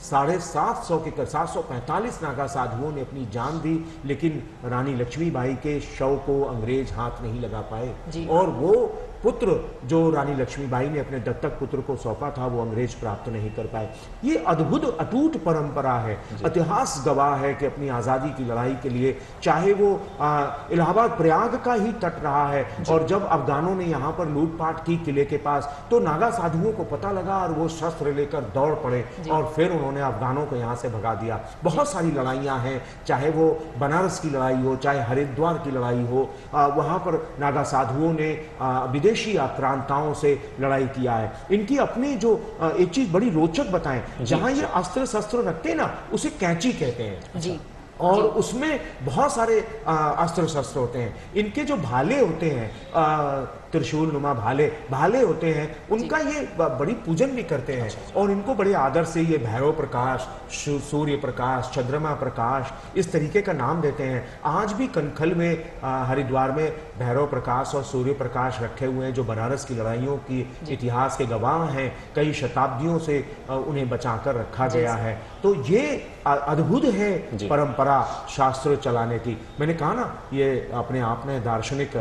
745 नागा साधुओं ने अपनी जान दी, लेकिन रानी लक्ष्मीबाई के शव को अंग्रेज हाथ नहीं लगा पाए, और वो पुत्र जो रानी लक्ष्मीबाई ने अपने दत्तक पुत्र को सौंपा था, वो अंग्रेज प्राप्त नहीं कर पाए। ये अद्भुत अटूट परंपरा है। इतिहास गवाह है कि अपनी आजादी की लड़ाई के लिए, चाहे वो इलाहाबाद प्रयाग का ही तट रहा है, और जब अफगानों ने यहाँ पर लूटपाट की किले के पास, तो नागा साधुओं को पता लगा और वो शस्त्र लेकर दौड़ पड़े और फिर उन्होंने अफगानों को यहाँ से भगा दिया। बहुत सारी लड़ाइयाँ हैं, चाहे वो बनारस की लड़ाई हो, चाहे हरिद्वार की लड़ाई हो, वहाँ पर नागा साधुओं ने विदेशी आक्रांताओं से लड़ाई किया है। इनकी अपनी जो एक चीज बड़ी रोचक बताएं, जहां ये अस्त्र शस्त्र रखते हैं ना, उसे कैंची कहते हैं जी, और उसमें बहुत सारे अस्त्र शस्त्र होते हैं। इनके जो भाले होते हैं, त्रिशूल नुमा भाले होते हैं, उनका ये बड़ी पूजन भी करते हैं, और इनको बड़े आदर से ये भैरव प्रकाश, सूर्य प्रकाश, चंद्रमा प्रकाश, इस तरीके का नाम देते हैं। आज भी कनखल में, हरिद्वार में भैरव प्रकाश और सूर्य प्रकाश रखे हुए हैं, जो बनारस की लड़ाइयों की इतिहास के गवाह हैं। कई शताब्दियों से उन्हें बचाकर रखा गया है। तो ये अद्भुत है परंपरा शास्त्र चलाने की। मैंने कहा ना, ये अपने आप में दार्शनिक,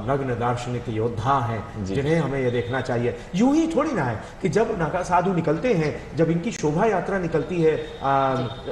नग्न दार्शनिक योद्धा हैं, जिन्हें हमें ये देखना चाहिए। यूं ही थोड़ी ना है कि जब नागा साधु निकलते हैं, जब इनकी शोभा यात्रा निकलती है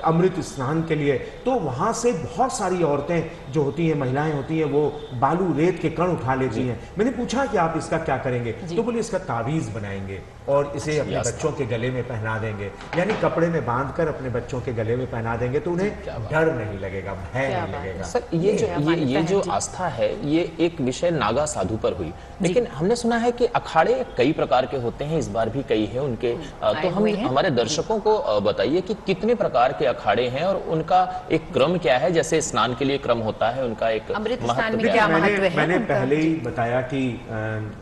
अमृत स्नान के लिए, तो वहां से बहुत सारी औरतें जो होती हैं, महिलाएं होती हैं, वो बालू रेत के कण उठा लेती हैं। मैंने पूछा कि आप इसका क्या करेंगे, तो बोले इसका ताबीज बनाएंगे और इसे अपने बच्चों के गले में पहना देंगे, यानी कपड़े में बांधकर अपने बच्चों के गले में पहना देंगे, तो उन्हें डर नहीं लगेगा, भय नहीं लगेगा। सर, ये जो आस्था है, ये एक विषय नागा साधु पर हुई, लेकिन हमने सुना है कि अखाड़े कई प्रकार के होते हैं, इस बार भी कई है उनके, तो हम हमारे दर्शकों को बताइए कि कितने प्रकार के अखाड़े हैं और उनका एक क्रम क्या है। जैसे स्नान के लिए क्रम होता है, उनका एक महत्व क्या है? मैंने पहले ही बताया कि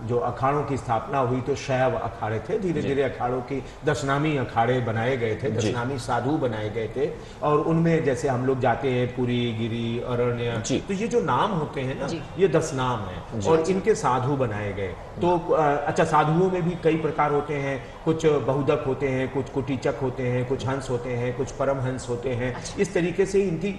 जो अखाड़ों की स्थापना हुई तो शैव अखाड़े थे, धीरे धीरे अखाड़ों की दशनामी अखाड़े बनाए गए थे, दशनामी साधु बनाए गए थे, और उनमें जैसे हम लोग जाते हैं पुरी, गिरी, अरण्य, तो ये जो नाम होते हैं ना, ये 10 नाम है, और इनके साथ साधु बनाए गए। तो अच्छा, साधुओं में भी कई प्रकार होते हैं, कुछ बहुदक होते हैं, कुछ कुटीचक होते हैं, कुछ हंस होते हैं, कुछ परमहंस होते हैं। इस तरीके से इनकी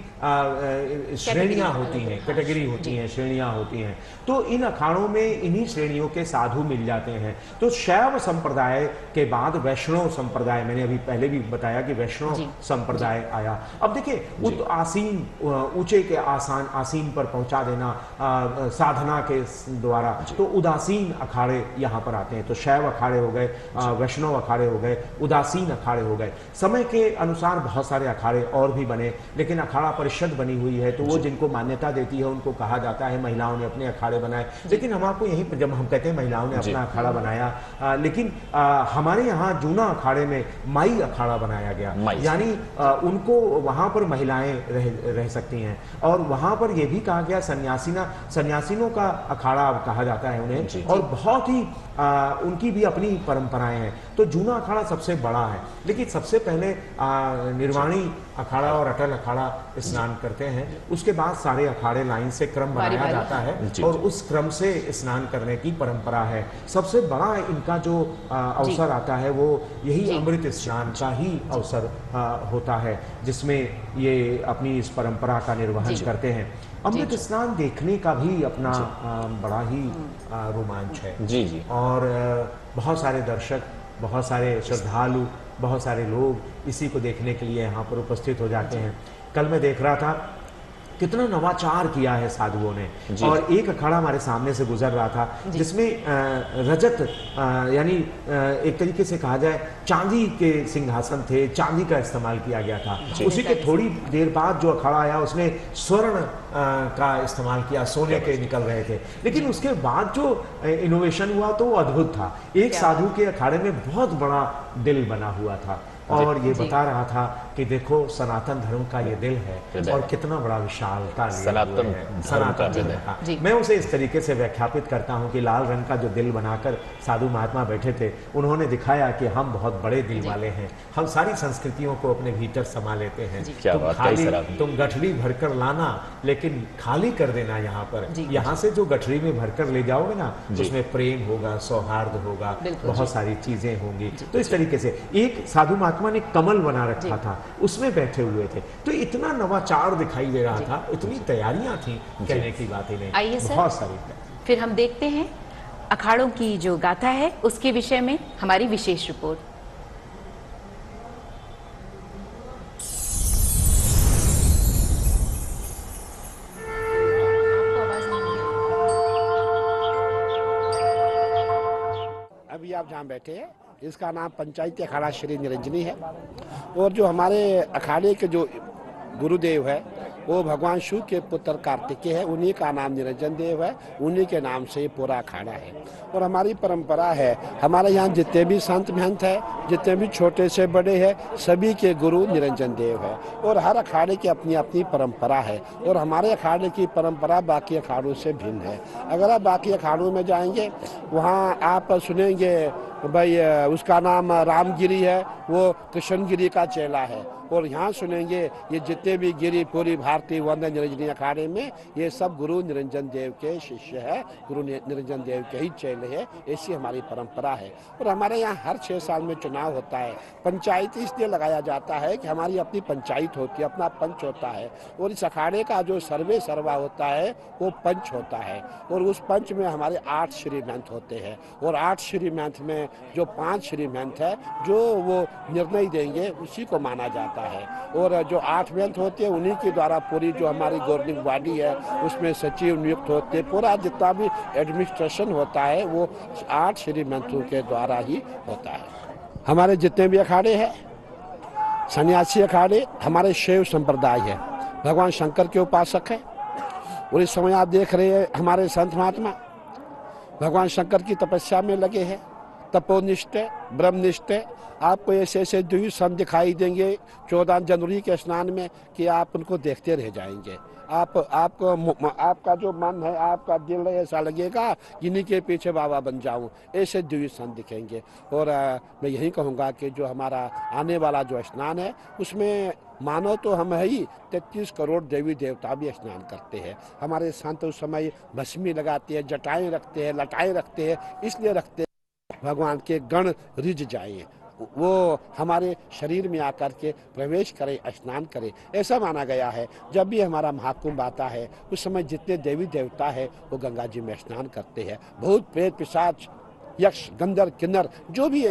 श्रेणियां होती हैं, कैटेगरी होती हैं, श्रेणियां होती हैं। तो इन अखाड़ों में इन्हीं श्रेणियों के साधु मिल जाते हैं। तो शैव संप्रदाय के बाद वैष्णव संप्रदाय, मैंने अभी पहले भी बताया कि वैष्णव संप्रदाय आया। अब देखिए, आसीन, ऊंचे के आसीन पर पहुंचा देना साधना के द्वारा, तो उदासीन अखाड़े यहाँ पर आते हैं। तो शैव अखाड़े हो गए, वैष्णव अखाड़े हो गए, उदासीन अखाड़े हो गए। समय के अनुसार बहुत सारे अखाड़े और भी बने, लेकिन अखाड़ा परिषद बनी हुई है, तो वो जिनको मान्यता देती है उनको कहा जाता है महिलाओं ने अपने अखाड़े बनाए। लेकिन हम आपको यहीं पर, जब हम कहते हैं महिलाओं ने अपना अखाड़ा बनाया, लेकिन हमारे यहाँ जूना अखाड़े में माई अखाड़ा बनाया गया, यानी उनको वहां पर महिलाएं रह सकती हैं। और वहां पर यह भी कहा गया, सन्यासिनों का अखाड़ा कहा जाता है उन्हें, और बहुत ही उनकी भी अपनी परंपराएं हैं। तो जूना अखाड़ा सबसे बड़ा है, लेकिन सबसे पहले निर्वाणी अखाड़ा और अटल अखाड़ा स्नान करते हैं। उसके बाद सारे अखाड़े लाइन से क्रम बनाया जाता है और उस क्रम से स्नान करने की परंपरा है। सबसे बड़ा इनका जो अवसर आता है वो यही अमृत स्नान का ही अवसर होता है, जिसमें ये अपनी इस परंपरा का निर्वहन करते हैं। अमृत स्नान देखने का भी अपना बड़ा ही रोमांच है। जी। और बहुत सारे दर्शक, बहुत सारे श्रद्धालु, बहुत सारे लोग इसी को देखने के लिए यहाँ पर उपस्थित हो जाते हैं। कल मैं देख रहा था कितना नवाचार किया है साधुओं ने। और एक अखाड़ा हमारे सामने से गुजर रहा था जिसमें रजत, यानी एक तरीके से कहा जाए चांदी के सिंहासन थे, चांदी का इस्तेमाल किया गया था। उसी के थोड़ी देर बाद जो अखाड़ा आया उसने स्वर्ण का इस्तेमाल किया, सोने के निकल रहे थे। लेकिन उसके बाद जो इनोवेशन हुआ तो वो अद्भुत था। एक साधु के अखाड़े में बहुत बड़ा दिल बना हुआ था और ये बता रहा था कि देखो सनातन धर्म का ये दिल है और कितना बड़ा विशालता सनातन धर्म का। मैं उसे इस तरीके से व्याख्यापित करता हूँ कि लाल रंग का जो दिल बनाकर साधु महात्मा बैठे थे, उन्होंने दिखाया कि हम बहुत बड़े दिल वाले हैं, हम सारी संस्कृतियों को अपने भीतर समा लेते हैं। तुम गठरी भरकर लाना, लेकिन खाली कर देना यहाँ पर। यहाँ से जो गठरी में भरकर ले जाओगे ना, उसमें प्रेम होगा, सौहार्द होगा, बहुत सारी चीजें होंगी। तो इस तरीके से एक साधु महात्मा ने कमल बना रखा था, उसमें बैठे हुए थे। तो इतना नवाचार दिखाई दे रहा था, इतनी तैयारियां थी, कहने की बात ही नहीं। आइए सर, बहुत सारी। फिर हम देखते हैं अखाड़ों की जो गाथा है उसके विषय में हमारी विशेष रिपोर्ट। अभी आप जहाँ बैठे हैं इसका नाम पंचायती अखाड़ा श्री निरंजनी है। और जो हमारे अखाड़े के जो गुरुदेव है वो भगवान शिव के पुत्र कार्तिकेय है, उन्हीं का नाम निरंजन देव है, उन्हीं के नाम से पूरा अखाड़ा है। और हमारी परंपरा है, हमारे यहाँ जितने भी संत महंत है, जितने भी छोटे से बड़े हैं, सभी के गुरु निरंजन देव है। और हर अखाड़े की अपनी अपनी परंपरा है और हमारे अखाड़े की परंपरा बाकी अखाड़ों से भिन्न है। अगर आप बाकी अखाड़ों में जाएंगे, वहाँ आप सुनेंगे भाई उसका नाम रामगिरी है, वो कृष्णगिरी का चेला है। और यहाँ सुनेंगे ये जितने भी गिरी पूरी भारतीय वंदन निरंजनी अखाड़े में ये सब गुरु निरंजन देव के शिष्य है, गुरु निरंजन देव के ही चेले है। ऐसी हमारी परंपरा है। और हमारे यहाँ हर 6 साल में चुनाव होता है। पंचायत इसलिए लगाया जाता है कि हमारी अपनी पंचायत होती है, अपना पंच होता है। और इस अखाड़े का जो सर्वे सर्वा होता है वो पंच होता है। और उस पंच में हमारे 8 श्री महंत होते हैं। और 8 श्री महंत में जो 5 श्री महंत है जो वो निर्णय देंगे उसी को माना जाता है। और जो 8 महंत होते हैं उन्हीं के द्वारा पूरी जो हमारी गवर्निंग बॉडी है उसमें सचिव नियुक्त होते हैं। पूरा जितना भी एडमिनिस्ट्रेशन होता है वो 8 श्री महंतों के द्वारा ही होता है। हमारे जितने भी अखाड़े हैं, सन्यासी अखाड़े हमारे शैव संप्रदाय है, भगवान शंकर के उपासक है। और इस समय आप देख रहे हैं हमारे संत महात्मा भगवान शंकर की तपस्या में लगे हैं, तपोनिष्ठ, ब्रह्मनिष्ठ। आपको ऐसे ऐसे द्विज संत दिखाई देंगे 14 जनवरी के स्नान में कि आप उनको देखते रह जाएंगे। आपका जो मन है, आपका दिल है, ऐसा लगेगा इन्हीं के पीछे बाबा बन जाऊं, ऐसे दिव्य स्थान दिखेंगे। और मैं यही कहूँगा कि जो हमारा आने वाला जो स्नान है उसमें मानो तो हम है ही 33 करोड़ देवी देवता भी स्नान करते हैं। हमारे संत उस समय भस्मी लगाते हैं, जटाएं रखते हैं, लटाएं रखते हैं, इसलिए रखते हैं भगवान के गण रिझ जाएं, वो हमारे शरीर में आकर के प्रवेश करे, स्नान करे। ऐसा माना गया है जब भी हमारा महाकुंभ आता है उस समय जितने देवी देवता है वो गंगा जी में स्नान करते हैं। भूत प्रेत पिशाच यक्ष गंधर्व किन्नर जो भी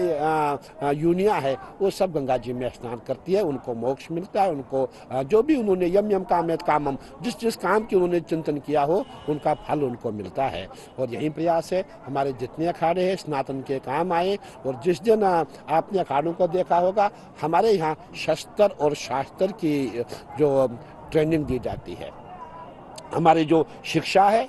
यूनिया है वो सब गंगा जी में स्नान करती है, उनको मोक्ष मिलता है। उनको जो भी उन्होंने यम यम कामेत कामम, जिस जिस काम की उन्होंने चिंतन किया हो उनका फल उनको मिलता है। और यही प्रयास है हमारे जितने अखाड़े हैं सनातन के काम आए। और जिस दिन आपने अखाड़ों को देखा होगा हमारे यहाँ शस्त्र और शास्त्र की जो ट्रेनिंग दी जाती है, हमारी जो शिक्षा है,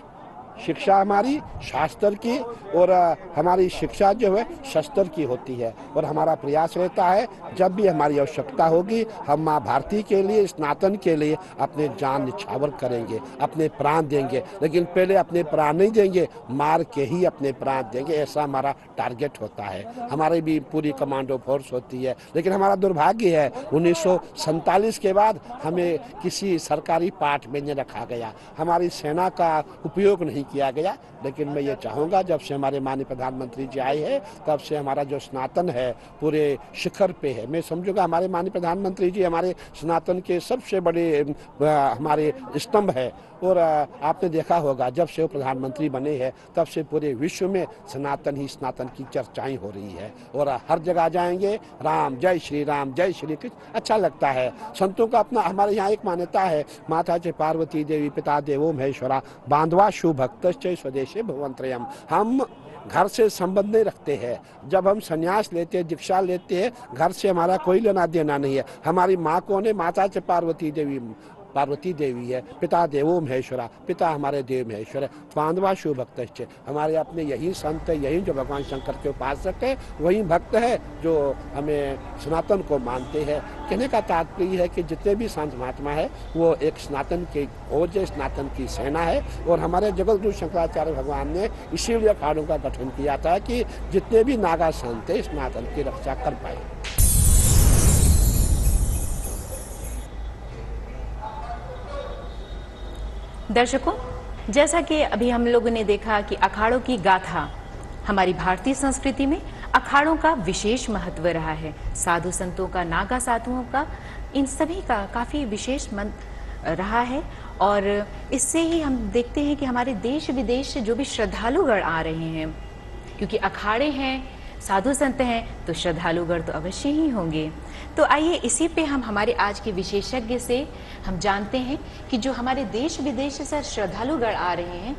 शिक्षा हमारी शास्त्र की और हमारी शिक्षा जो है शस्त्र की होती है। और हमारा प्रयास रहता है जब भी हमारी आवश्यकता होगी हम माँ भारती के लिए, सनातन के लिए अपने जान निछावर करेंगे, अपने प्राण देंगे। लेकिन पहले अपने प्राण नहीं देंगे, मार के ही अपने प्राण देंगे, ऐसा हमारा टारगेट होता है। हमारी भी पूरी कमांडो फोर्स होती है। लेकिन हमारा दुर्भाग्य है 1947 के बाद हमें किसी सरकारी पाठ में नहीं रखा गया, हमारी सेना का उपयोग नहीं किया गया। लेकिन मैं ये चाहूँगा जब से हमारे माननीय प्रधानमंत्री जी आए हैं तब से हमारा जो सनातन है पूरे शिखर पे है। मैं समझूंगा हमारे माननीय प्रधानमंत्री जी हमारे सनातन के सबसे बड़े हमारे स्तंभ है। और आपने देखा होगा जब से वो प्रधानमंत्री बने हैं तब से पूरे विश्व में सनातन ही सनातन की चर्चाएं हो रही है। और हर जगह जाएंगे राम जय श्री राम जय श्री कृष्ण, अच्छा लगता है। संतों का अपना हमारे यहाँ एक मान्यता है, माता च पार्वती देवी पिता देवो महेश्वरा बांधवा शु भक्त स्वदेशे भगवंत्रयम। हम घर से संबंध नहीं रखते हैं। जब हम संन्यास लेते हैं, दीक्षा लेते हैं, घर से हमारा कोई लेना देना नहीं है। हमारी माँ कौन है? माता च पार्वती देवी है, पिता देवो महेश्वरा, पिता हमारे देव महेश्वर है, बांधवा शिव भक्त। हमारे अपने यही संत है, यही जो भगवान शंकर के उपासक है, वही भक्त है जो हमें सनातन को मानते हैं। कहने का तात्पर्य है कि जितने भी संत महात्मा है वो एक सनातन के खोज है, सनातन की सेना है। और हमारे जगतगुरु शंकराचार्य भगवान ने इसीलिए अखाड़ों का गठन किया था कि जितने भी नागा संत है सनातन की रक्षा कर पाए। दर्शकों, जैसा कि अभी हम लोगों ने देखा कि अखाड़ों की गाथा, हमारी भारतीय संस्कृति में अखाड़ों का विशेष महत्व रहा है। साधु संतों का, नागा साधुओं का, इन सभी का काफ़ी विशेष महत्व रहा है। और इससे ही हम देखते हैं कि हमारे देश विदेश से जो भी श्रद्धालुगण आ रहे हैं, क्योंकि अखाड़े हैं, साधु संत हैं, तो श्रद्धालुगण तो अवश्य ही होंगे। तो आइए इसी पे हम हमारे आज के विशेषज्ञ से हम जानते हैं कि जो हमारे देश विदेश से श्रद्धालुगण आ रहे हैं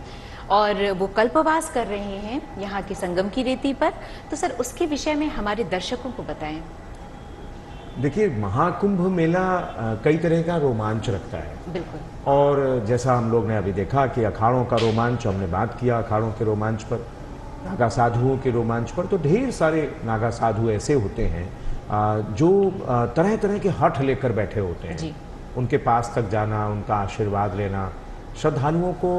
और वो कल्पवास कर रहे हैं यहाँ की संगम की रेती पर, तो सर उसके विषय में हमारे दर्शकों को बताएं। देखिए, महाकुंभ मेला कई तरह का रोमांच रखता है। बिल्कुल। और जैसा हम लोग ने अभी देखा कि अखाड़ों का रोमांच, हमने बात किया अखाड़ों के रोमांच पर, नागा साधुओं के रोमांच पर। तो ढेर सारे नागा साधु ऐसे होते हैं जो तरह तरह के हठ लेकर बैठे होते हैं जी। उनके पास तक जाना, उनका आशीर्वाद लेना, श्रद्धालुओं को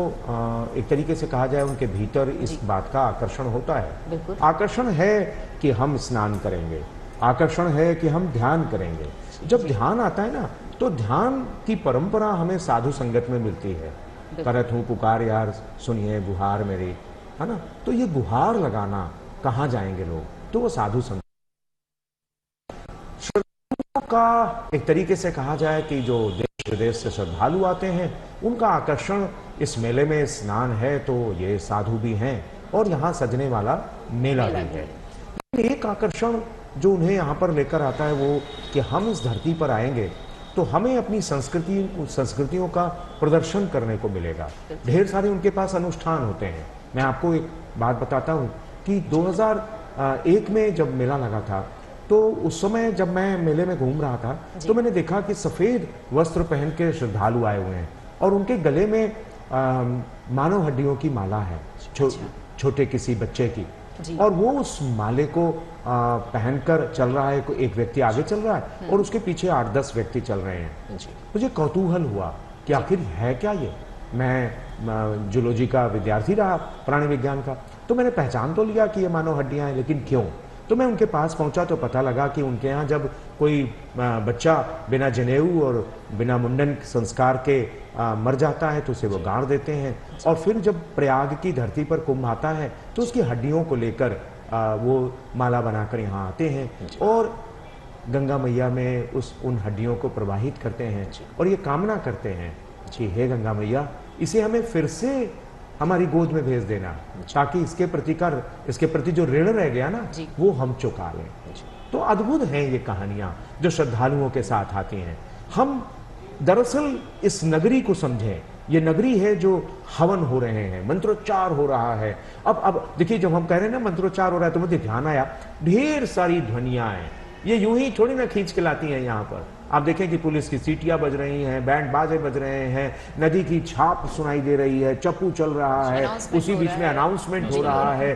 एक तरीके से कहा जाए उनके भीतर इस बात का आकर्षण होता है। आकर्षण है कि हम स्नान करेंगे, आकर्षण है कि हम ध्यान करेंगे। जब ध्यान आता है ना, तो ध्यान की परंपरा हमें साधु संगत में मिलती है। करत हूँ पुकार यार सुनिए गुहार मेरी, है ना। तो ये गुहार लगाना कहाँ जाएंगे लोग? तो वो साधु संत का एक तरीके से कहा जाए कि जो देश विदेश से श्रद्धालु आते हैं उनका आकर्षण इस मेले में स्नान है। तो ये साधु भी हैं और यहाँ सजने वाला मेला भी है। एक आकर्षण जो उन्हें यहाँ पर लेकर आता है वो कि हम इस धरती पर आएंगे तो हमें अपनी संस्कृतियों का प्रदर्शन करने को मिलेगा। ढेर सारे उनके पास अनुष्ठान होते हैं। मैं आपको एक बात बताता हूँ कि 2001 में जब मेला लगा था तो उस समय जब मैं मेले में घूम रहा था तो मैंने देखा कि सफ़ेद वस्त्र पहन के श्रद्धालु आए हुए हैं और उनके गले में मानव हड्डियों की माला है, छोटे किसी बच्चे की। और वो उस माले को पहनकर चल रहा है। एक व्यक्ति आगे चल रहा है और उसके पीछे 8-10 व्यक्ति चल रहे हैं। मुझे कौतूहल हुआ कि आखिर है क्या ये। मैं जूलॉजी का विद्यार्थी रहा, प्राणी विज्ञान का, तो मैंने पहचान तो लिया कि ये मानव हड्डियां हैं, लेकिन क्यों। तो मैं उनके पास पहुंचा तो पता लगा कि उनके यहाँ जब कोई बच्चा बिना जनेऊ और बिना मुंडन संस्कार के मर जाता है तो उसे वो गाड़ देते हैं, और फिर जब प्रयाग की धरती पर कुंभ आता है तो उसकी हड्डियों को लेकर वो माला बनाकर यहाँ आते हैं और गंगा मैया में उन हड्डियों को प्रवाहित करते हैं और ये कामना करते हैं कि हे गंगा मैया, इसे हमें फिर से हमारी गोद में भेज देना, ताकि इसके प्रति जो ऋण रह गया ना वो हम चुका लें। तो अद्भुत हैं ये कहानियां जो श्रद्धालुओं के साथ आती हैं। हम दरअसल इस नगरी को समझें, ये नगरी है जो हवन हो रहे हैं, मंत्रोच्चार हो रहा है। अब देखिए, जब हम कह रहे हैं ना मंत्रोच्चार हो रहा है, तो मुझे ध्यान आया ढेर सारी ध्वनियां हैं, ये यूं ही थोड़ी ना खींच के लाती हैं यहाँ पर। आप देखें कि पुलिस की सीटियां बज रही हैं, बैंड बाजे बज रहे हैं, नदी की छाप सुनाई दे रही है, चप्पू चल रहा है, उसी बीच में अनाउंसमेंट हो रहा है,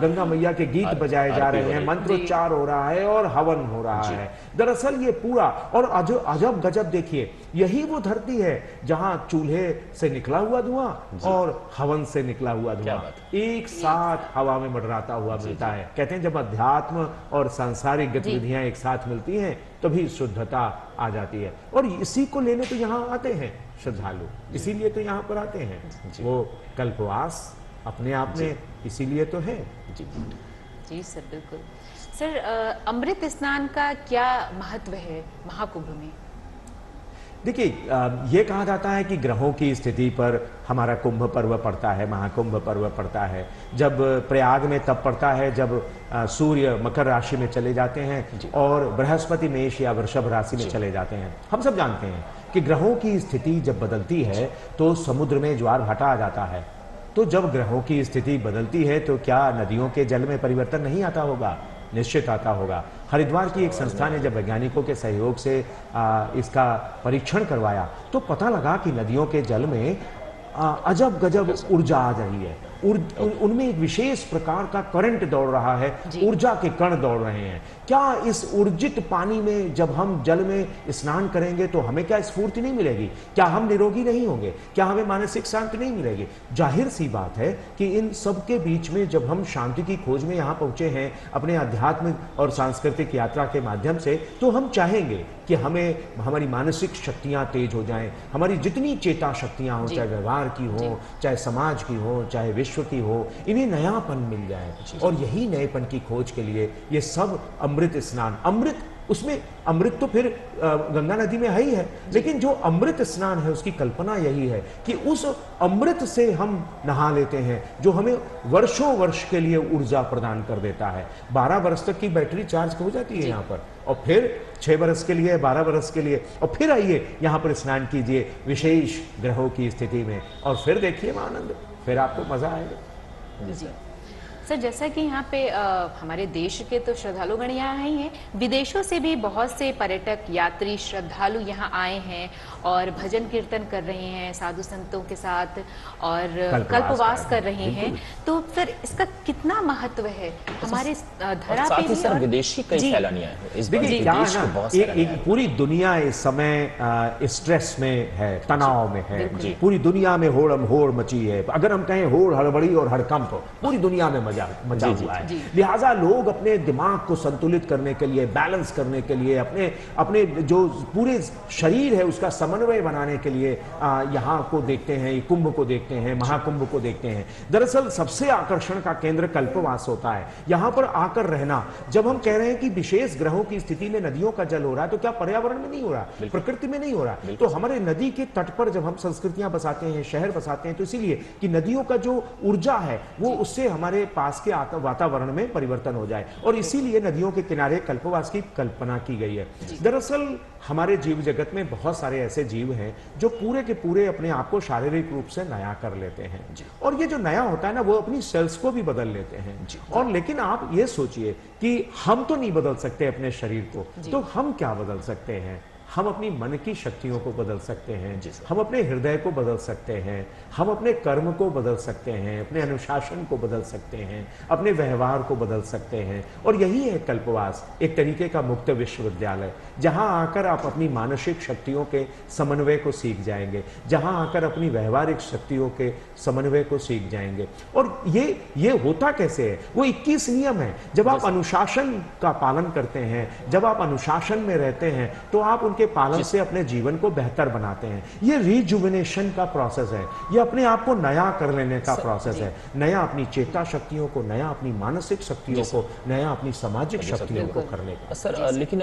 गंगा मैया के गीत बजाए जा रहे हैं, मंत्रोच्चार हो रहा है और हवन हो रहा है। दरअसल ये पूरा और अजब गजब देखिए, यही वो धरती है जहां चूल्हे से निकला हुआ धुआं और हवन से निकला हुआ धुआं एक साथ हवा में मंडराता हुआ मिलता है। कहते हैं जब अध्यात्म और सांसारिक गतिविधियां एक साथ मिलती हैं तभी शुद्धता आ जाती है, और इसी को लेने तो यहाँ आते हैं श्रद्धालु, इसीलिए तो यहाँ पर आते हैं। वो कल्पवास अपने आप में इसीलिए तो है। जी सर, बिल्कुल। सर, अमृत स्नान का क्या महत्व है महाकुंभ में? देखिए, ये कहा जाता है कि ग्रहों की स्थिति पर हमारा कुंभ पर्व पड़ता है, महाकुंभ पर्व पड़ता है। जब प्रयाग में तब पड़ता है जब सूर्य मकर राशि में चले जाते हैं और बृहस्पति मेष या वृषभ राशि में चले जाते हैं। हम सब जानते हैं कि ग्रहों की स्थिति जब बदलती है तो समुद्र में ज्वार भाटा आ जाता है। तो जब ग्रहों की स्थिति बदलती है तो क्या नदियों के जल में परिवर्तन नहीं आता होगा? निश्चित आता होगा। हरिद्वार की एक संस्था ने जब वैज्ञानिकों के सहयोग से इसका परीक्षण करवाया तो पता लगा कि नदियों के जल में अजब गजब ऊर्जा आ रही है। उनमें एक विशेष प्रकार का करंट दौड़ रहा है, ऊर्जा के कण दौड़ रहे हैं। क्या इस ऊर्जित पानी में जब हम जल में स्नान करेंगे तो हमें क्या स्फूर्ति नहीं मिलेगी? क्या हम निरोगी नहीं होंगे? क्या हमें मानसिक शांति नहीं मिलेगी? जाहिर सी बात है कि इन सब के बीच में जब हम शांति की खोज में यहाँ पहुंचे हैं अपने आध्यात्मिक और सांस्कृतिक यात्रा के माध्यम से, तो हम चाहेंगे कि हमारी मानसिक शक्तियां तेज हो जाएं, हमारी जितनी चेता शक्तियां हो, चाहे व्यवहार की हो, चाहे समाज की हो, चाहे विश्व की हो, इन्हें नयापन मिल जाए। और यही नएपन की खोज के लिए ये सब अमृत स्नान, अमृत, उसमें अमृत तो फिर गंगा नदी में है ही है, लेकिन जो अमृत स्नान है उसकी कल्पना यही है कि उस अमृत से हम नहा लेते हैं जो हमें वर्षों वर्ष के लिए ऊर्जा प्रदान कर देता है। 12 वर्ष तक की बैटरी चार्ज हो जाती है यहाँ पर, और फिर 6 वर्ष के लिए, 12 वर्ष के लिए, और फिर आइए यहाँ पर स्नान कीजिए विशेष ग्रहों की स्थिति में, और फिर देखिए आनंद, फिर आपको मजा आएगा। जी सर, जैसा कि यहाँ पे हमारे देश के तो श्रद्धालुगण यहाँ आए हैं, विदेशों से भी बहुत से पर्यटक, यात्री, श्रद्धालु यहाँ आए हैं और भजन कीर्तन कर रहे हैं साधु संतों के साथ और कल्पवास कर रहे हैं। तो सर, इसका कितना महत्व है हमारे धरा पे भी? सर, विदेशी कई सैलानी आए हैं। देखिए क्या है ना, एक पूरी दुनिया इस समय स्ट्रेस में है, तनाव में है, पूरी दुनिया में होड़ मची है। अगर हम कहें होड़, हड़बड़ी और हड़कंप, पूरी दुनिया में मचा हुआ है। लिहाजा लोग अपने दिमाग को संतुलित करने के लिए, बैलेंस करने के लिए, अपने जो पूरे शरीर है उसका समन्वय बनाने के लिए यहाँ को देखते हैं, कुंभ को देखते हैं, महाकुंभ को देखते हैं। दरअसल सबसे आकर्षण का केंद्र कल्पवास होता है, यहाँ पर आकर रहना। जब हम कह रहे हैं कि विशेष ग्रहों की स्थिति में नदियों का जल हो रहा है, तो क्या पर्यावरण में नहीं हो रहा, प्रकृति में नहीं हो रहा? तो हमारे नदी के तट पर जब हम संस्कृतियां बसाते हैं, शहर बसाते हैं, तो इसीलिए कि नदियों का जो ऊर्जा है वो उससे हमारे पास के वातावरण में परिवर्तन हो जाए, और इसीलिए नदियों के किनारे कल्पवास की कल्पना की गई है। दरअसल हमारे जीव जगत में बहुत सारे ऐसे जीव हैं जो पूरे के पूरे अपने आप को शारीरिक रूप से नया कर लेते हैं, और ये जो नया होता है ना, वो अपनी सेल्स को भी बदल लेते हैं। और लेकिन आप ये सोचिए कि हम तो नहीं बदल सकते अपने शरीर को, तो हम क्या बदल सकते हैं? हम अपनी मन की शक्तियों को बदल सकते हैं, हम अपने हृदय को बदल सकते हैं, हम अपने कर्म को बदल सकते हैं, अपने अनुशासन को बदल सकते हैं, अपने व्यवहार को बदल सकते हैं। और यही है कल्पवास, एक तरीके का मुक्त विश्वविद्यालय, जहां आकर आप अपनी मानसिक शक्तियों के समन्वय को सीख जाएंगे, जहां आकर अपनी व्यवहारिक शक्तियों के समन्वय को सीख जाएंगे। और ये होता कैसे है? वो 21 नियम है। जब आप अनुशासन का पालन करते हैं, जब आप अनुशासन में रहते हैं, तो आप उनके पालन से अपने जीवन को बेहतर बनाते हैं। ये रिजुविनेशन का प्रोसेस है, ये अपने आप को नया कर लेने का प्रोसेस है, नया अपनी चेता शक्तियों को, नया अपनी मानसिक शक्तियों को, नया अपनी सामाजिक शक्तियों को करने का। सर लेकिन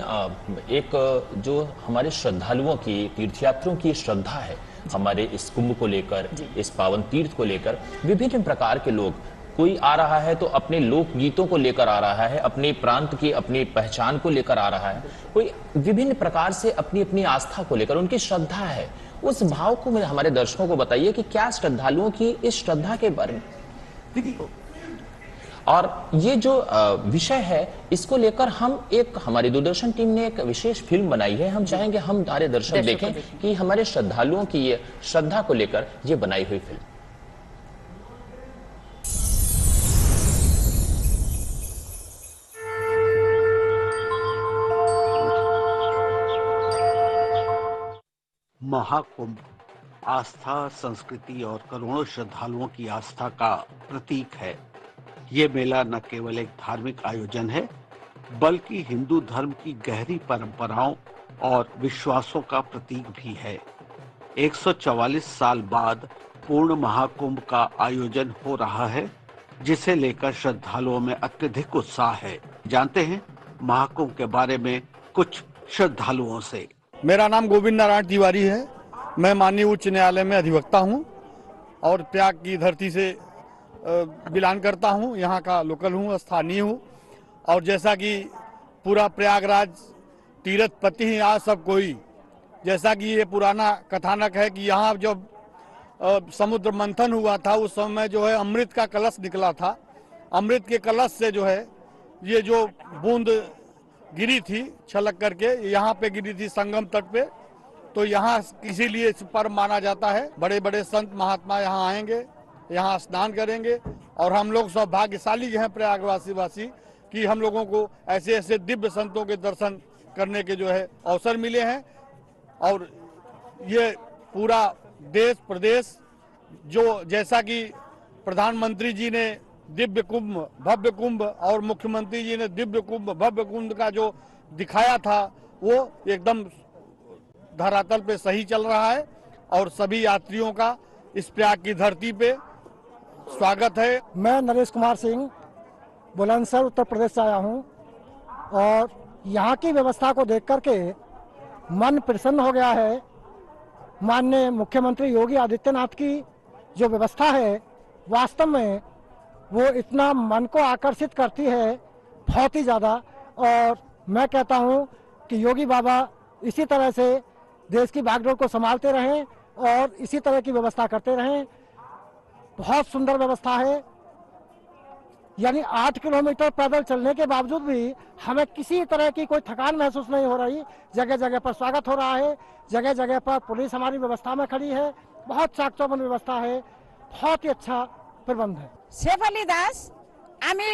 एक जो हमारे श्रद्धालुओं की, तीर्थयात्रियों की श्रद्धा है हमारे इस कुंभ को लेकर, इस पावन तीर्थ को लेकर, विभिन्न प्रकार के लोग, कोई आ रहा है तो अपने लोक गीतों को लेकर आ रहा है, अपने प्रांत की अपनी पहचान को लेकर आ रहा है, कोई विभिन्न प्रकार से अपनी अपनी आस्था को लेकर, उनकी श्रद्धा है, उस भाव को हमारे दर्शकों को बताइए कि क्या श्रद्धालुओं की इस श्रद्धा के बारे में। देखिए, और ये जो विषय है, इसको लेकर हम हमारी दूरदर्शन टीम ने एक विशेष फिल्म बनाई है। हम चाहेंगे हमारे दर्शक देखें कि हमारे श्रद्धालुओं की ये श्रद्धा को लेकर ये बनाई हुई फिल्म। महाकुंभ आस्था, संस्कृति और करोड़ों श्रद्धालुओं की आस्था का प्रतीक है। ये मेला न केवल एक धार्मिक आयोजन है, बल्कि हिंदू धर्म की गहरी परंपराओं और विश्वासों का प्रतीक भी है। 144 साल बाद पूर्ण महाकुंभ का आयोजन हो रहा है, जिसे लेकर श्रद्धालुओं में अत्यधिक उत्साह है। जानते हैं महाकुंभ के बारे में कुछ श्रद्धालुओं से। मेरा नाम गोविंद नारायण तिवारी है। मैं माननीय उच्च न्यायालय में अधिवक्ता हूं और प्रयाग की धरती से बिलोंग करता हूं। यहां का लोकल हूं, स्थानीय हूं। और जैसा कि पूरा प्रयागराज तीर्थपति ही आज सब कोई, जैसा कि ये पुराना कथानक है कि यहाँ जब समुद्र मंथन हुआ था, उस समय जो है अमृत का कलश निकला था। अमृत के कलश से जो है ये जो बूंद गिरी थी छलक करके, यहाँ पे गिरी थी संगम तट पे। तो यहाँ इसीलिए इस पर्व माना जाता है। बड़े बड़े संत महात्मा यहाँ आएंगे, यहाँ स्नान करेंगे। और हम लोग सौभाग्यशाली हैं प्रयागवासी कि हम लोगों को ऐसे ऐसे दिव्य संतों के दर्शन करने के जो है अवसर मिले हैं। और ये पूरा देश प्रदेश जो, जैसा कि प्रधानमंत्री जी ने दिव्य कुंभ, भव्य कुंभ और मुख्यमंत्री जी ने दिव्य कुंभ, भव्य कुंभ का जो दिखाया था, वो एकदम धरातल पे सही चल रहा है। और सभी यात्रियों का इस प्रयाग की धरती पे स्वागत है। मैं नरेश कुमार सिंह बुलंदशहर उत्तर प्रदेश से आया हूँ और यहाँ की व्यवस्था को देख करके मन प्रसन्न हो गया है। माननीय मुख्यमंत्री योगी आदित्यनाथ की जो व्यवस्था है, वास्तव में वो इतना मन को आकर्षित करती है, बहुत ही ज़्यादा। और मैं कहता हूँ कि योगी बाबा इसी तरह से देश की बागडोर को संभालते रहें और इसी तरह की व्यवस्था करते रहें। बहुत सुंदर व्यवस्था है। यानी 8 किलोमीटर पैदल चलने के बावजूद भी हमें किसी तरह की कोई थकान महसूस नहीं हो रही। जगह जगह पर स्वागत हो रहा है, जगह जगह पर पुलिस हमारी व्यवस्था में खड़ी है। बहुत चाक चौबंद व्यवस्था है, बहुत ही अच्छा प्रबंध है। শেফালি দাস, আমি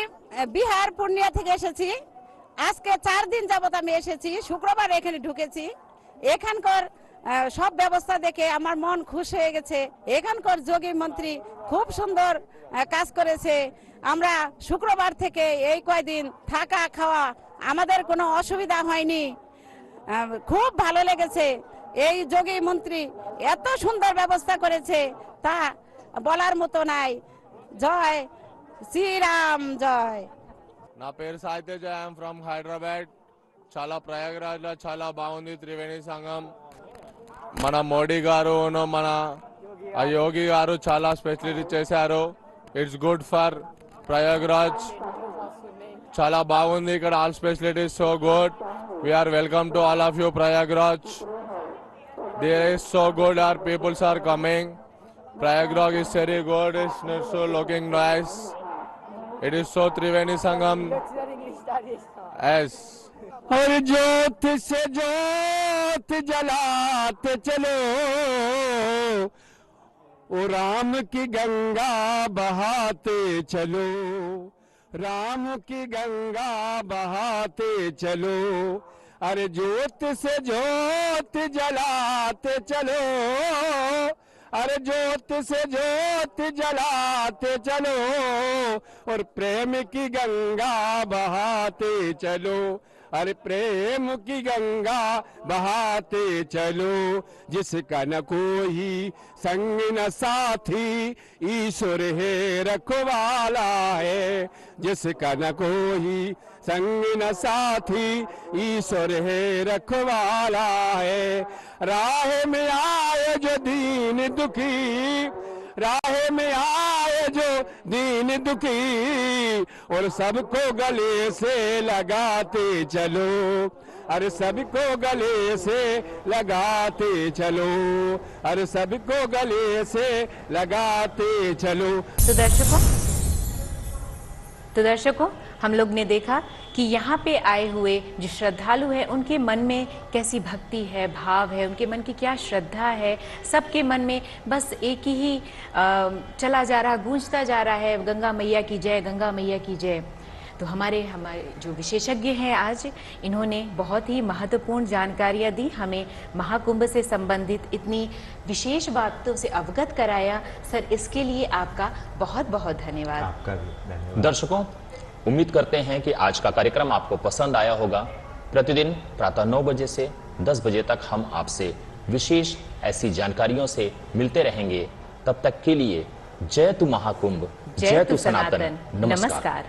বিহার পূর্ণিয়া থেকে এসেছি। আজকে 4 দিন যাবত আমি এসেছি। শুক্রবার এখানে ঢুকেছি। এখানকার সব ব্যবস্থা দেখে আমার মন খুশ হয়ে গেছে। এখানকার যোগী মন্ত্রী খুব সুন্দর কাজ করেছে। আমরা শুক্রবার থেকে এই কয়দিন থাকা খাওয়া আমাদের কোনো অসুবিধা হয়নি। খুব ভালো লেগেছে। এই যোগী মন্ত্রী এত সুন্দর ব্যবস্থা করেছে তা বলার মতো নাই। জয় শ্রীরাম জয়। నా పేరు సాయితేజ్, ఐఎమ్ ఫ్రమ్ హైదరాబాద్. చాలా ప్రయాగరాజ్లో చాలా బాగుంది త్రివేణి సంఘం. మన మోడీ గారు మన యోగి గారు చాలా స్పెషలిటీ చేశారు. It's good for Prayagraj. చాలా బాగుంది ఇక్కడ. All specialities so good. We are welcome to all of you Prayagraj. There is so good. Are peoples are coming. Prayagraj is very good. It's not so looking nice. It is so Triveni Sangam. Yes. और ज्योत से ज्योत जलाते चलो, ओ राम की गंगा बहाते चलो, राम की गंगा बहाते चलो। अरे ज्योत से ज्योत जलाते चलो, अरे ज्योत से ज्योत जलाते चलो, और प्रेम की गंगा बहाते चलो, अरे प्रेम की गंगा बहाते चलो। जिसका न कोई संग न साथी, ईश्वर है रखवाला है, जिसका न कोई संग न साथी, ईश्वर है रखवाला है। राह में आए जो दीन दुखी, राह में आए जो दीन दुखी, और सबको गले से लगाते चलो, अरे सबको गले से लगाते चलो, अरे सबको गले से लगाते चलो। तो दर्शकों हम लोग ने देखा कि यहाँ पे आए हुए जो श्रद्धालु हैं उनके मन में कैसी भक्ति है, भाव है, उनके मन की क्या श्रद्धा है। सबके मन में बस एक ही चला जा रहा, गूंजता जा रहा है, गंगा मैया की जय, गंगा मैया की जय। तो हमारे जो विशेषज्ञ हैं आज, इन्होंने बहुत ही महत्वपूर्ण जानकारियाँ दी, हमें महाकुंभ से संबंधित इतनी विशेष बातों से अवगत कराया। सर, इसके लिए आपका बहुत बहुत धन्यवाद। आपका भी धन्यवाद। दर्शकों, उम्मीद करते हैं कि आज का कार्यक्रम आपको पसंद आया होगा। प्रतिदिन प्रातः 9 बजे से 10 बजे तक हम आपसे विशेष ऐसी जानकारियों से मिलते रहेंगे। तब तक के लिए जय तु महाकुंभ, जय तु सनातन। नमस्कार।